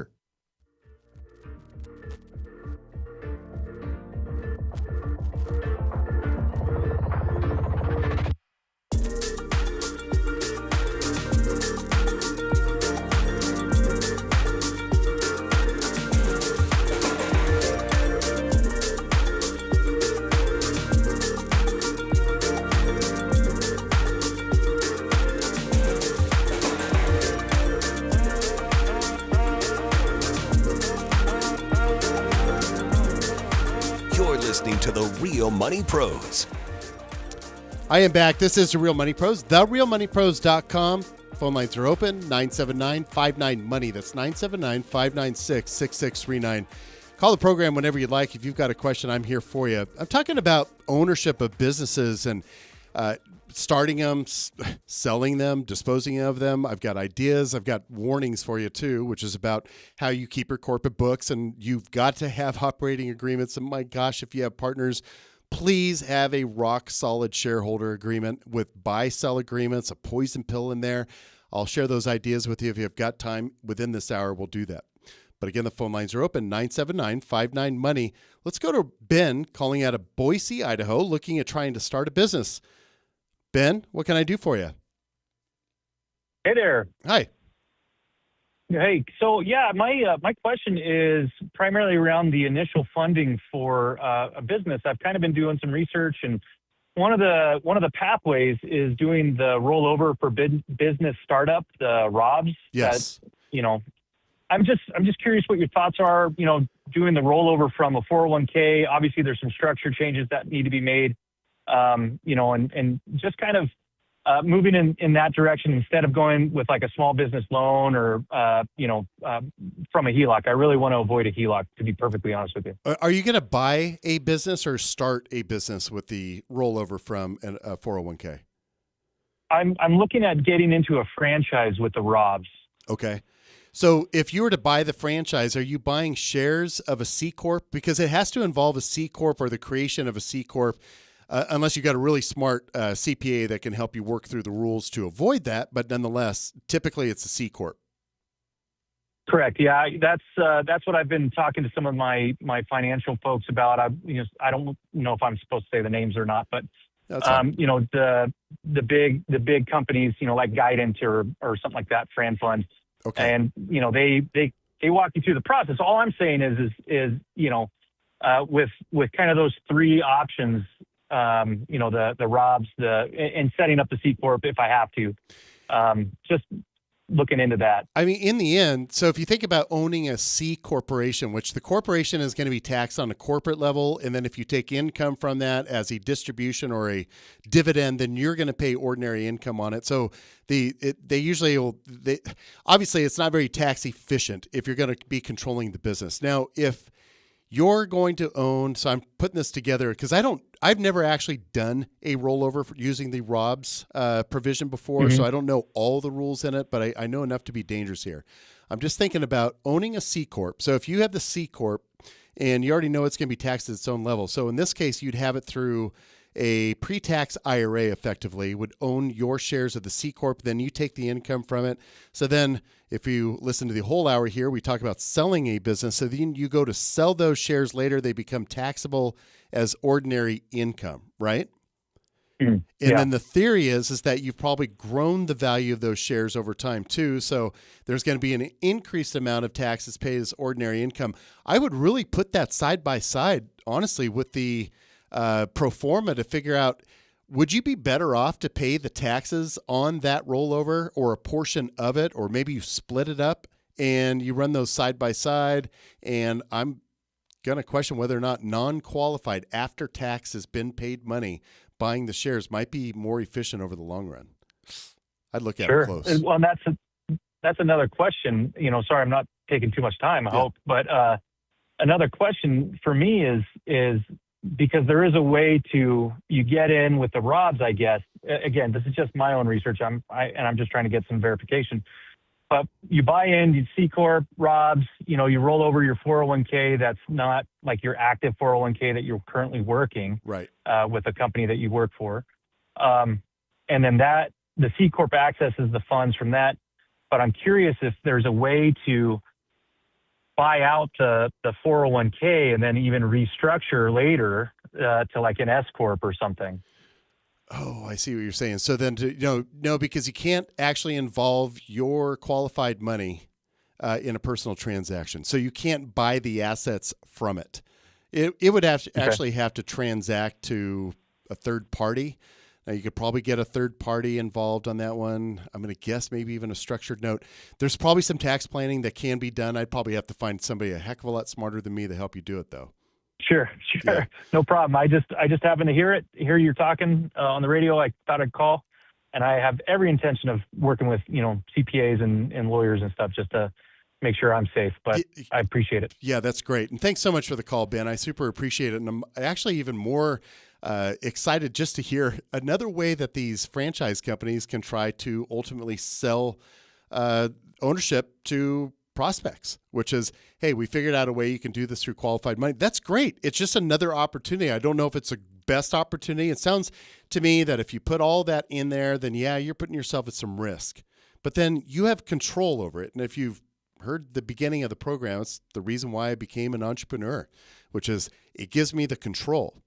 Listening to the Real Money Pros. I am back. This is the Real Money Pros, therealmoneypros.com. Phone lines are open, 979-59-MONEY. That's 979-596-6639. Call the program whenever you'd like. If you've got a question, I'm here for you. I'm talking about ownership of businesses and starting them, selling them, disposing of them. I've got ideas. I've got warnings for you, too, which is about how you keep your corporate books. And you've got to have operating agreements. And my gosh, if you have partners, please have a rock-solid shareholder agreement with buy-sell agreements, a poison pill in there. I'll share those ideas with you. If you've got time within this hour, we'll do that. But again, the phone lines are open, 979-59-MONEY. Let's go to Ben calling out of Boise, Idaho, looking at trying to start a business. Ben, what can I do for you? Hey there. Hi. Hey, so yeah, my question is primarily around the initial funding for a business. I've kind of been doing some research, and one of the pathways is doing the rollover for business startup, the ROBs. Yes. I'm just curious what your thoughts are. Doing the rollover from a 401k. Obviously, there's some structure changes that need to be made. And just kind of moving in that direction instead of going with like a small business loan or, from a HELOC. I really want to avoid a HELOC, to be perfectly honest with you. Are you going to buy a business or start a business with the rollover from a 401k? I'm looking at getting into a franchise with the ROBs. Okay. So if you were to buy the franchise, are you buying shares of a C Corp? Because it has to involve a C Corp or the creation of a C Corp. Unless you've got a really smart CPA that can help you work through the rules to avoid that. But nonetheless, typically it's a C Corp. Correct. Yeah, that's what I've been talking to some of my financial folks about. I don't know if I'm supposed to say the names or not, but the big companies, like Guidant or something like that, Fran Fund. Okay. And they walk you through the process. All I'm saying is with kind of those three options. The ROBs, and setting up the C Corp if I have to. Just looking into that. I mean, in the end, so if you think about owning a C corporation, which the corporation is going to be taxed on a corporate level, and then if you take income from that as a distribution or a dividend, then you're going to pay ordinary income on it. So obviously it's not very tax efficient if you're going to be controlling the business. Now, if you're going to own, so I'm putting this together because I've never actually done a rollover for using the ROBS provision before, so I don't know all the rules in it, but I know enough to be dangerous here. I'm just thinking about owning a C Corp. So if you have the C Corp and you already know it's going to be taxed at its own level, so in this case, you'd have it through a pre-tax IRA effectively, would own your shares of the C Corp, then you take the income from it. So then if you listen to the whole hour here, we talk about selling a business. So then you go to sell those shares later. They become taxable as ordinary income, right? And then the theory is that you've probably grown the value of those shares over time too. So there's going to be an increased amount of taxes paid as ordinary income. I would really put that side by side, honestly, with the pro forma to figure out, would you be better off to pay the taxes on that rollover or a portion of it, or maybe you split it up and you run those side by side? And I'm going to question whether or not non-qualified after tax has been paid money buying the shares might be more efficient over the long run. I'd look at it close. Well, that's another question. Sorry, I'm not taking too much time, I hope. But another question for me is because there is a way you get in with the ROBS, I guess. Again, this is just my own research. I'm just trying to get some verification. But you buy in, you C Corp, ROBS, you roll over your 401k that's not like your active 401k that you're currently working right with a company that you work for. And then the C Corp accesses the funds from that. But I'm curious if there's a way to buy out the 401k and then even restructure later to like an S Corp or something. Oh, I see what you're saying. So then, no, because you can't actually involve your qualified money in a personal transaction. So you can't buy the assets from it. It would actually have to transact to a third party. Now, you could probably get a third party involved on that one. I'm going to guess maybe even a structured note. There's probably some tax planning that can be done. I'd probably have to find somebody a heck of a lot smarter than me to help you do it, though. Sure. Yeah. No problem. I just happened to hear you're talking on the radio. I thought I'd call, and I have every intention of working with, CPAs and lawyers and stuff just to make sure I'm safe, but I appreciate it. Yeah, that's great. And thanks so much for the call, Ben. I super appreciate it. And I'm actually even more excited just to hear another way that these franchise companies can try to ultimately sell ownership to prospects, which is, hey, we figured out a way you can do this through qualified money. That's great. It's just another opportunity. I don't know if it's a best opportunity. It sounds to me that if you put all that in there, then yeah, you're putting yourself at some risk. But then you have control over it. And if you've heard the beginning of the program, it's the reason why I became an entrepreneur, which is it gives me the control.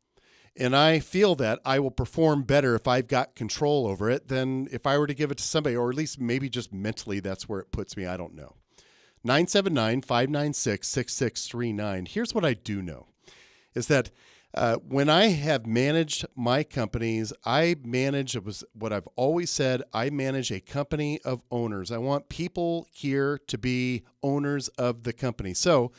And I feel that I will perform better if I've got control over it than if I were to give it to somebody, or at least maybe just mentally that's where it puts me. I don't know. 979-596-6639. Here's what I do know is that when I have managed my companies, it was what I've always said, I manage a company of owners. I want people here to be owners of the company. So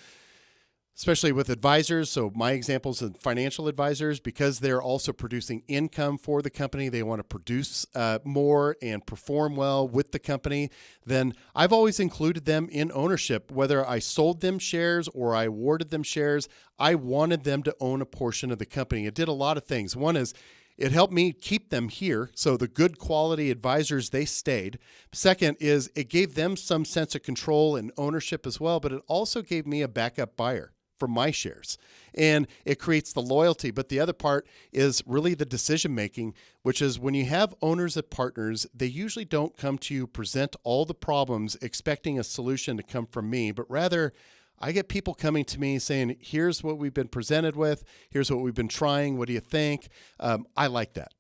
especially with advisors. So my examples of financial advisors, because they're also producing income for the company, they want to produce more and perform well with the company, then I've always included them in ownership. Whether I sold them shares or I awarded them shares, I wanted them to own a portion of the company. It did a lot of things. One is it helped me keep them here. So the good quality advisors, they stayed. Second is it gave them some sense of control and ownership as well, but it also gave me a backup buyer for my shares. And it creates the loyalty. But the other part is really the decision making, which is when you have owners and partners, they usually don't come to you, present all the problems, expecting a solution to come from me, but rather I get people coming to me saying, here's what we've been presented with. Here's what we've been trying. What do you think? I like that.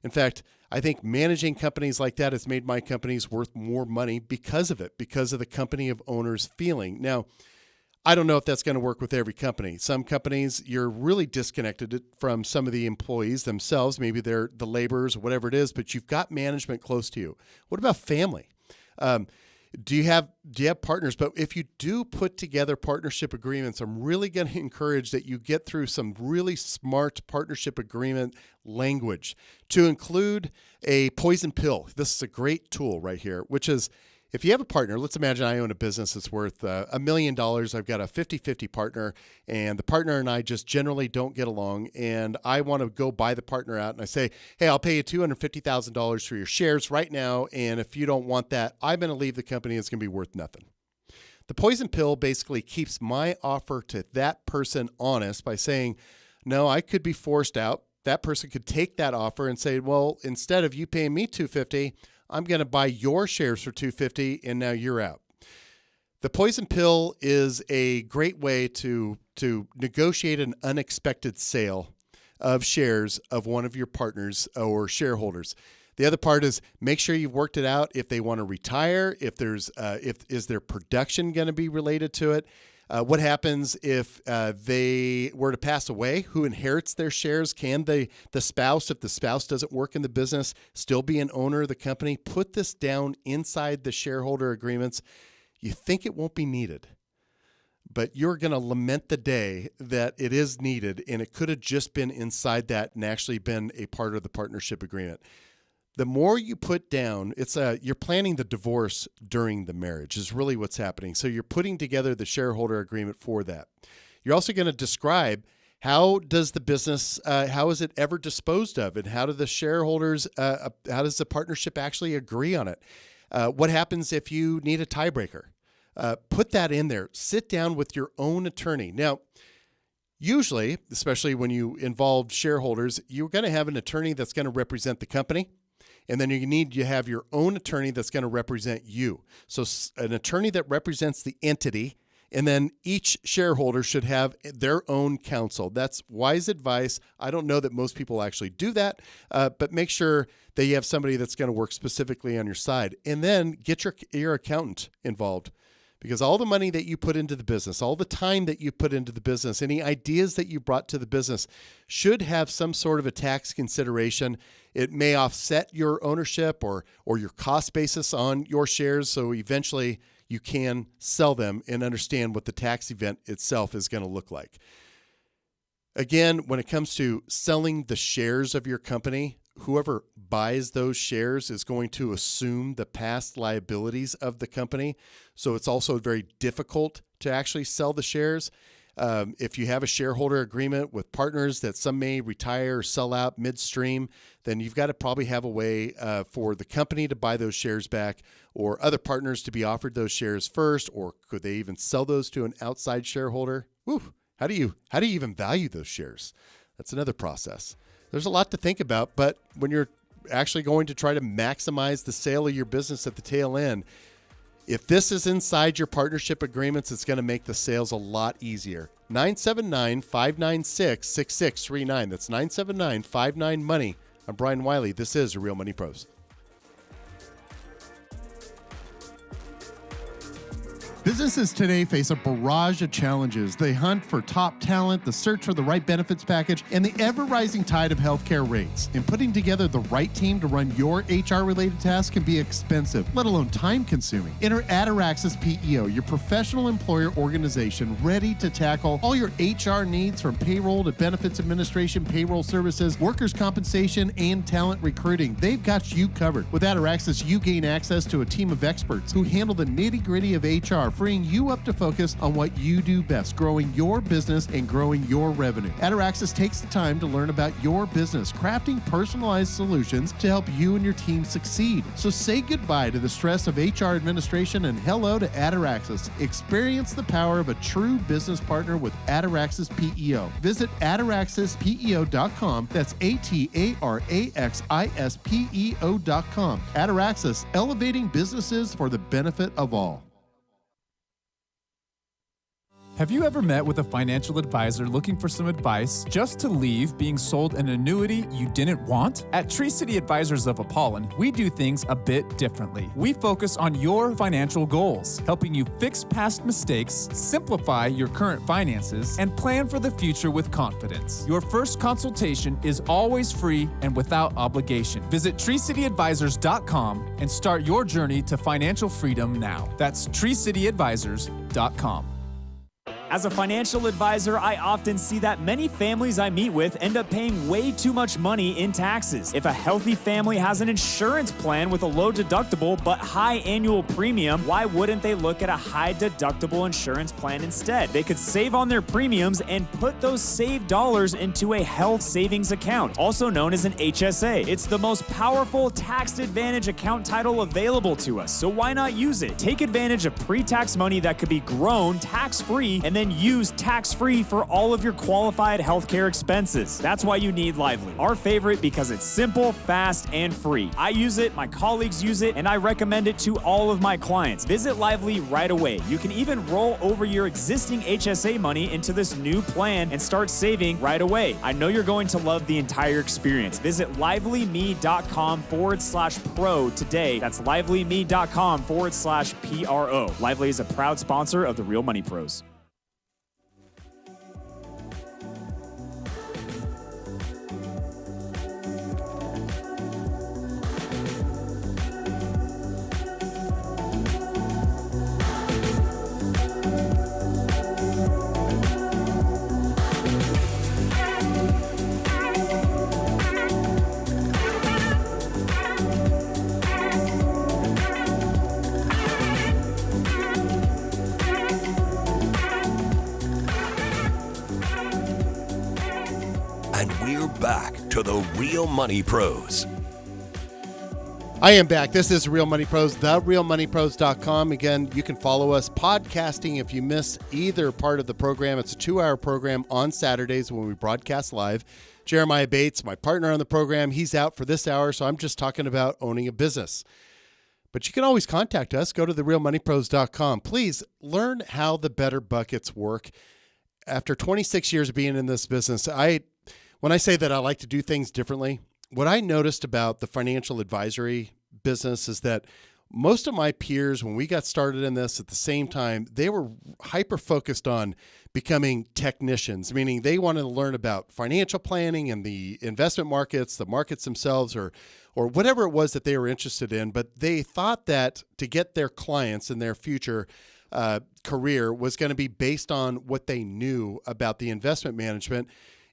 In fact, I think managing companies like that has made my companies worth more money because of it, because of the company of owners feeling. Now, I don't know if that's going to work with every company. Some companies, you're really disconnected from some of the employees themselves. Maybe they're the laborers or whatever it is, but you've got management close to you. What about family? Do you have partners? But if you do put together partnership agreements, I'm really going to encourage that you get through some really smart partnership agreement language to include a poison pill. This is a great tool right here, which is if you have a partner, let's imagine I own a business that's worth $1 million. I've got a 50-50 partner, and the partner and I just generally don't get along, and I want to go buy the partner out, and I say, hey, I'll pay you $250,000 for your shares right now, and if you don't want that, I'm going to leave the company. It's going to be worth nothing. The poison pill basically keeps my offer to that person honest by saying, no, I could be forced out. That person could take that offer and say, well, instead of you paying me $250, I'm going to buy your shares for $250, and now you're out. The poison pill is a great way to negotiate an unexpected sale of shares of one of your partners or shareholders. The other part is make sure you've worked it out if they want to retire, if is their production going to be related to it. What happens if they were to pass away? Who inherits their shares? Can the spouse, if the spouse doesn't work in the business, still be an owner of the company? Put this down inside the shareholder agreements. You think it won't be needed, but you're going to lament the day that it is needed, and it could have just been inside that and actually been a part of the partnership agreement. The more you put down, you're planning the divorce during the marriage is really what's happening. So you're putting together the shareholder agreement for that. You're also going to describe how does the business, how is it ever disposed of, and how do the shareholders, how does the partnership actually agree on it? What happens if you need a tiebreaker? Put that in there. Sit down with your own attorney. Now, usually, especially when you involve shareholders, you're going to have an attorney that's going to represent the company. And then you need to have your own attorney that's going to represent you. So an attorney that represents the entity, and then each shareholder should have their own counsel. That's wise advice. I don't know that most people actually do that, but make sure that you have somebody that's going to work specifically on your side. And then get your accountant involved. Because all the money that you put into the business, all the time that you put into the business, any ideas that you brought to the business should have some sort of a tax consideration. It may offset your ownership or your cost basis on your shares, so eventually you can sell them and understand what the tax event itself is going to look like. Again, when it comes to selling the shares of your company, whoever buys those shares is going to assume the past liabilities of the company. So it's also very difficult to actually sell the shares. If you have a shareholder agreement with partners that some may retire or sell out midstream, then you've got to probably have a way for the company to buy those shares back or other partners to be offered those shares first, or could they even sell those to an outside shareholder? Whew. How do you even value those shares? That's another process. There's a lot to think about, but when you're actually going to try to maximize the sale of your business at the tail end, if this is inside your partnership agreements, it's going to make the sales a lot easier. 979-596-6639. That's 979-59-MONEY. I'm Brian Wiley. This is Real Money Pros. Businesses today face a barrage of challenges. They hunt for top talent, the search for the right benefits package, and the ever-rising tide of healthcare rates. And putting together the right team to run your HR-related tasks can be expensive, let alone time-consuming. Enter Ataraxis PEO, your professional employer organization ready to tackle all your HR needs from payroll to benefits administration, payroll services, workers' compensation, and talent recruiting. They've got you covered. With Ataraxis, you gain access to a team of experts who handle the nitty-gritty of HR, freeing you up to focus on what you do best, growing your business and growing your revenue. Ataraxis takes the time to learn about your business, crafting personalized solutions to help you and your team succeed. So say goodbye to the stress of HR administration and hello to Ataraxis. Experience the power of a true business partner with Ataraxis PEO. Visit ataraxispeo.com. That's ATARAXISPEO.com. Ataraxis, elevating businesses for the benefit of all. Have you ever met with a financial advisor looking for some advice just to leave being sold an annuity you didn't want? At Tree City Advisors of Apollon, we do things a bit differently. We focus on your financial goals, helping you fix past mistakes, simplify your current finances, and plan for the future with confidence. Your first consultation is always free and without obligation. Visit treecityadvisors.com and start your journey to financial freedom now. That's treecityadvisors.com. As a financial advisor, I often see that many families I meet with end up paying way too much money in taxes. If a healthy family has an insurance plan with a low deductible but high annual premium, why wouldn't they look at a high deductible insurance plan instead? They could save on their premiums and put those saved dollars into a health savings account, also known as an HSA. It's the most powerful tax advantage account title available to us, so why not use it? Take advantage of pre-tax money that could be grown tax-free and then use tax-free for all of your qualified healthcare expenses. That's why you need Lively. Our favorite because it's simple, fast, and free. I use it, my colleagues use it, and I recommend it to all of my clients. Visit Lively right away. You can even roll over your existing HSA money into this new plan and start saving right away. I know you're going to love the entire experience. Visit livelyme.com/pro today. That's livelyme.com/PRO. Lively is a proud sponsor of the Real Money Pros. Back to the Real Money Pros. I am back. This is Real Money Pros, therealmoneypros.com. Again, you can follow us podcasting if you miss either part of the program. It's a 2-hour program on Saturdays when we broadcast live. Jeremiah Bates, my partner on the program, he's out for this hour, so I'm just talking about owning a business. But you can always contact us. Go to therealmoneypros.com. Please learn how the better buckets work. After 26 years of being in this business, when I say that I like to do things differently, what I noticed about the financial advisory business is that most of my peers, when we got started in this at the same time, they were hyper-focused on becoming technicians, meaning they wanted to learn about financial planning and the investment markets, the markets themselves, or whatever it was that they were interested in. But they thought that to get their clients in their future career was going to be based on what they knew about the investment management.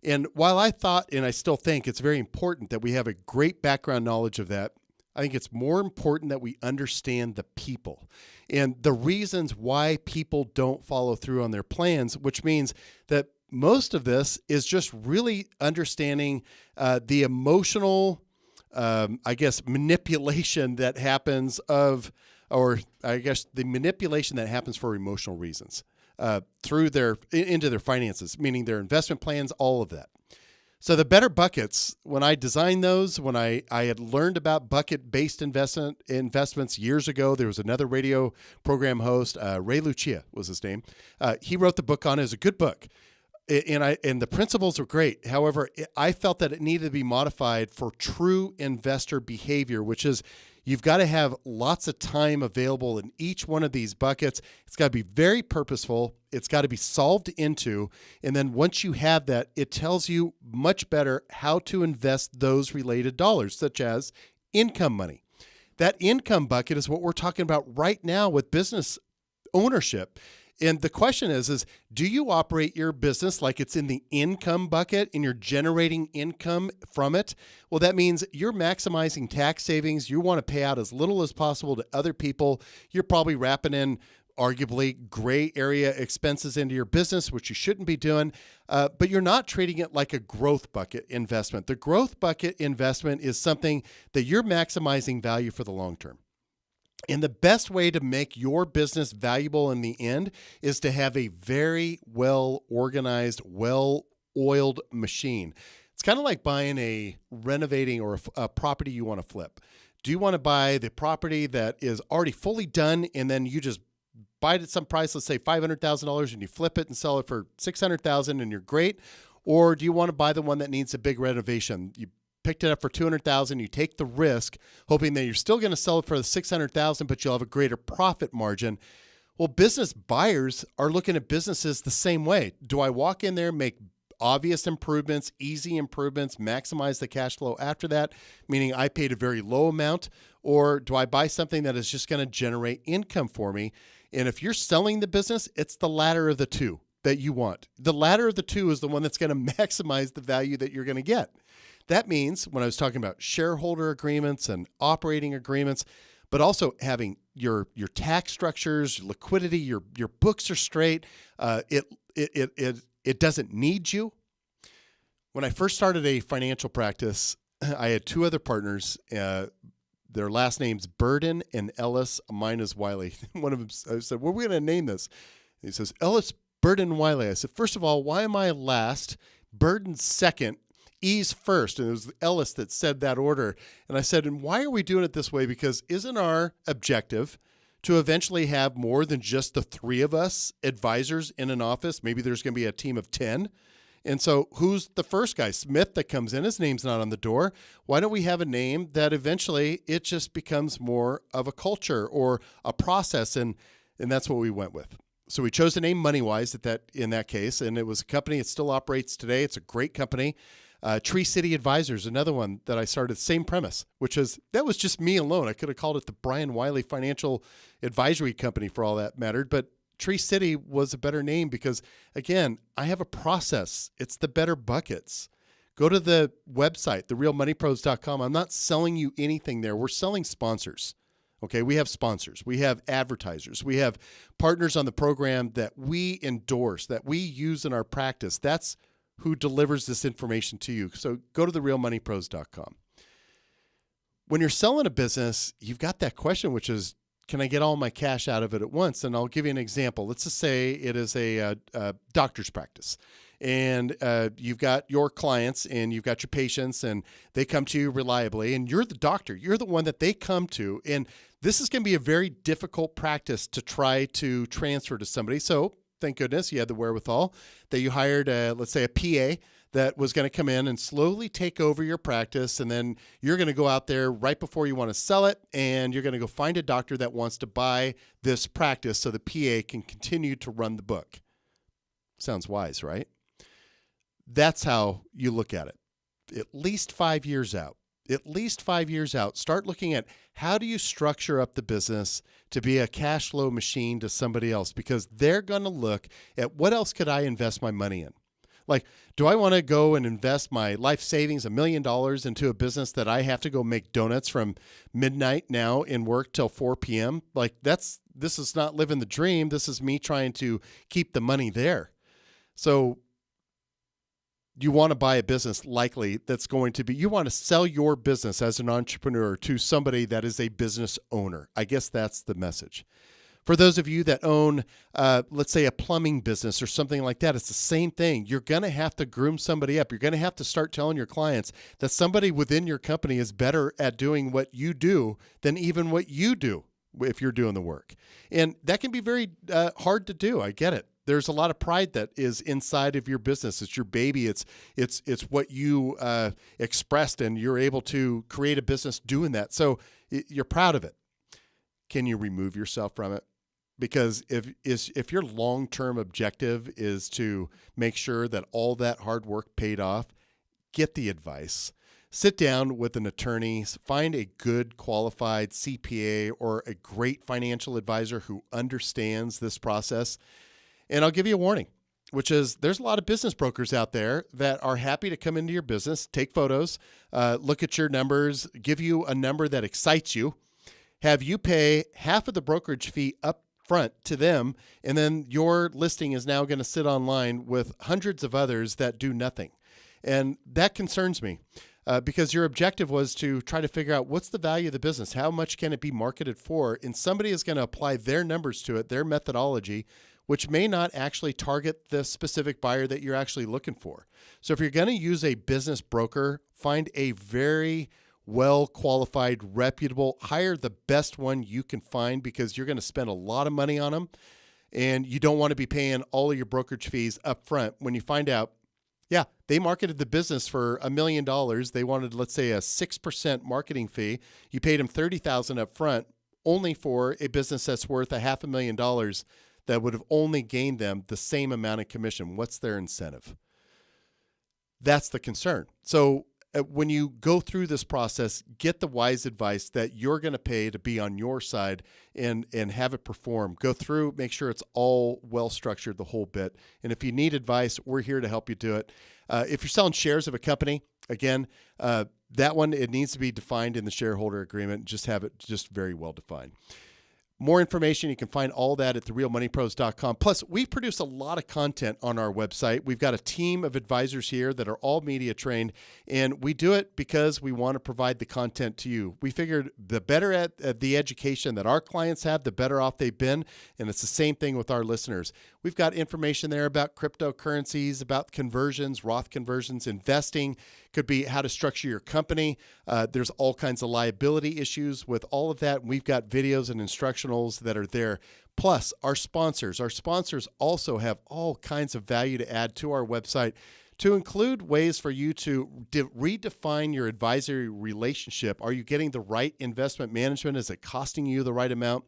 And while I thought, and I still think, it's very important that we have a great background knowledge of that, I think it's more important that we understand the people and the reasons why people don't follow through on their plans, which means that most of this is just really understanding the emotional, manipulation that happens the manipulation that happens for emotional reasons. Through into their finances, meaning their investment plans, all of that. So the better buckets, when I designed those, when I had learned about bucket-based investments years ago, there was another radio program host, Ray Lucia was his name. He wrote the book on it. It was a good book. And the principles were great. However, I felt that it needed to be modified for true investor behavior, which is you've got to have lots of time available in each one of these buckets. It's got to be very purposeful. It's got to be solved into. And then once you have that, it tells you much better how to invest those related dollars, such as income money. That income bucket is what we're talking about right now with business ownership. And the question is do you operate your business like it's in the income bucket and you're generating income from it? Well, that means you're maximizing tax savings. You want to pay out as little as possible to other people. You're probably wrapping in arguably gray area expenses into your business, which you shouldn't be doing, but you're not treating it like a growth bucket investment. The growth bucket investment is something that you're maximizing value for the long term. And the best way to make your business valuable in the end is to have a very well-organized, well-oiled machine. It's kind of like buying renovating or a property you want to flip. Do you want to buy the property that is already fully done and then you just buy it at some price, let's say $500,000, and you flip it and sell it for $600,000 and you're great? Or do you want to buy the one that needs a big renovation? You picked it up for $200,000, you take the risk, hoping that you're still going to sell it for the $600,000, but you'll have a greater profit margin. Well, business buyers are looking at businesses the same way. Do I walk in there, make obvious improvements, easy improvements, maximize the cash flow after that, meaning I paid a very low amount, or do I buy something that is just going to generate income for me? And if you're selling the business, it's the latter of the two that you want. The latter of the two is the one that's going to maximize the value that you're going to get. That means when I was talking about shareholder agreements and operating agreements, but also having your tax structures, liquidity, your books are straight. It doesn't need you. When I first started a financial practice, I had two other partners. Their last names Burden and Ellis. Mine is Wiley. One of them, I said, "What are we going to name this?" And he says, "Ellis, Burden, Wiley." I said, "First of all, why am I last? Burden's second. E's first." And it was Ellis that said that order. And I said, "And why are we doing it this way? Because isn't our objective to eventually have more than just the three of us advisors in an office? Maybe there's going to be a team of 10. And so who's the first guy? Smith that comes in, his name's not on the door. Why don't we have a name that eventually it just becomes more of a culture or a process?" And that's what we went with. So we chose the name MoneyWise in that case, and it was a company. It still operates today. It's a great company. Tree City Advisors, another one that I started, same premise, that was just me alone. I could have called it the Brian Wiley Financial Advisory Company for all that mattered, but Tree City was a better name because, again, I have a process. It's the better buckets. Go to the website, therealmoneypros.com. I'm not selling you anything there. We're selling sponsors. Okay, we have sponsors. We have advertisers. We have partners on the program that we endorse, that we use in our practice. That's who delivers this information to you. So go to therealmoneypros.com. When you're selling a business, you've got that question, which is, can I get all my cash out of it at once? And I'll give you an example. Let's just say it is a doctor's practice. And you've got your clients and you've got your patients and they come to you reliably and you're the doctor. You're the one that they come to. And this is going to be a very difficult practice to try to transfer to somebody. So thank goodness you had the wherewithal that you hired, let's say, a PA that was going to come in and slowly take over your practice. And then you're going to go out there right before you want to sell it. And you're going to go find a doctor that wants to buy this practice so the PA can continue to run the book. Sounds wise, right? That's how you look at it. At least 5 years out. At least 5 years out, start looking at how do you structure up the business to be a cash flow machine to somebody else, because they're going to look at what else could I invest my money in? Like, do I want to go and invest my life savings, $1 million, into a business that I have to go make donuts from midnight now and work till 4 p.m.? Like, this is not living the dream. This is me trying to keep the money there. So you want to buy a business likely that's going to be, you want to sell your business as an entrepreneur to somebody that is a business owner. I guess that's the message. For those of you that own, let's say, a plumbing business or something like that, it's the same thing. You're going to have to groom somebody up. You're going to have to start telling your clients that somebody within your company is better at doing what you do than even what you do if you're doing the work. And that can be very hard to do. I get it. There's a lot of pride that is inside of your business. It's your baby. It's what you expressed, and you're able to create a business doing that. So you're proud of it. Can you remove yourself from it? Because if your long-term objective is to make sure that all that hard work paid off, get the advice. Sit down with an attorney, find a good qualified CPA or a great financial advisor who understands this process. And I'll give you a warning, which is there's a lot of business brokers out there that are happy to come into your business, take photos, look at your numbers, give you a number that excites you, have you pay half of the brokerage fee up front to them, and then your listing is now going to sit online with hundreds of others that do nothing. And that concerns me because your objective was to try to figure out what's the value of the business, how much can it be marketed for, and somebody is going to apply their numbers to it, their methodology, which may not actually target the specific buyer that you're actually looking for. So if you're going to use a business broker, find a very well-qualified, reputable. Hire the best one you can find because you're going to spend a lot of money on them, and you don't want to be paying all of your brokerage fees up front when you find out, yeah, they marketed the business for $1 million. They wanted, let's say, a 6% marketing fee. You paid them $30,000 up front only for a business that's worth $500,000 that would have only gained them the same amount of commission. What's their incentive? That's the concern. So when you go through this process, get the wise advice that you're going to pay to be on your side and have it perform. Go through, make sure it's all well structured, the whole bit. And if you need advice, we're here to help you do it. If you're selling shares of a company, again, that one, it needs to be defined in the shareholder agreement. Just have it just very well defined. More information, you can find all that at therealmoneypros.com. Plus, we produce a lot of content on our website. We've got a team of advisors here that are all media trained, and we do it because we want to provide the content to you. We figured the better at the education that our clients have, the better off they've been, and it's the same thing with our listeners. We've got information there about cryptocurrencies, about conversions, Roth conversions, investing. Could be how to structure your company. There's all kinds of liability issues with all of that. We've got videos and instructionals that are there. Plus, our sponsors also have all kinds of value to add to our website, to include ways for you to redefine your advisory relationship. Are you getting the right investment management? Is it costing you the right amount?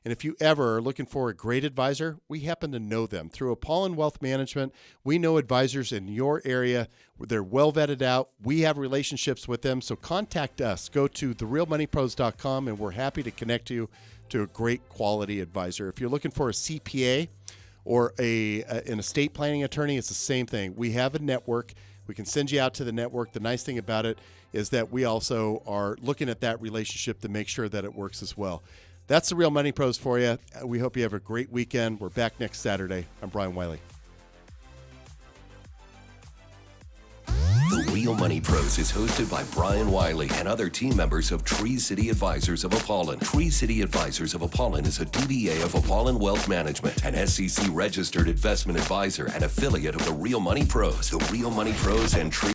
And if you ever are looking for a great advisor, we happen to know them. Through Apollon Wealth Management, we know advisors in your area. They're well vetted out. We have relationships with them. So contact us. Go to therealmoneypros.com, and we're happy to connect you to a great quality advisor. If you're looking for a CPA or an estate planning attorney, it's the same thing. We have a network. We can send you out to the network. The nice thing about it is that we also are looking at that relationship to make sure that it works as well. That's the Real Money Pros for you. We hope you have a great weekend. We're back next Saturday. I'm Brian Wiley. The Real Money Pros is hosted by Brian Wiley and other team members of Tree City Advisors of Apollon. Tree City Advisors of Apollon is a DBA of Apollon Wealth Management, an SEC-registered investment advisor and affiliate of the Real Money Pros. The Real Money Pros and Tree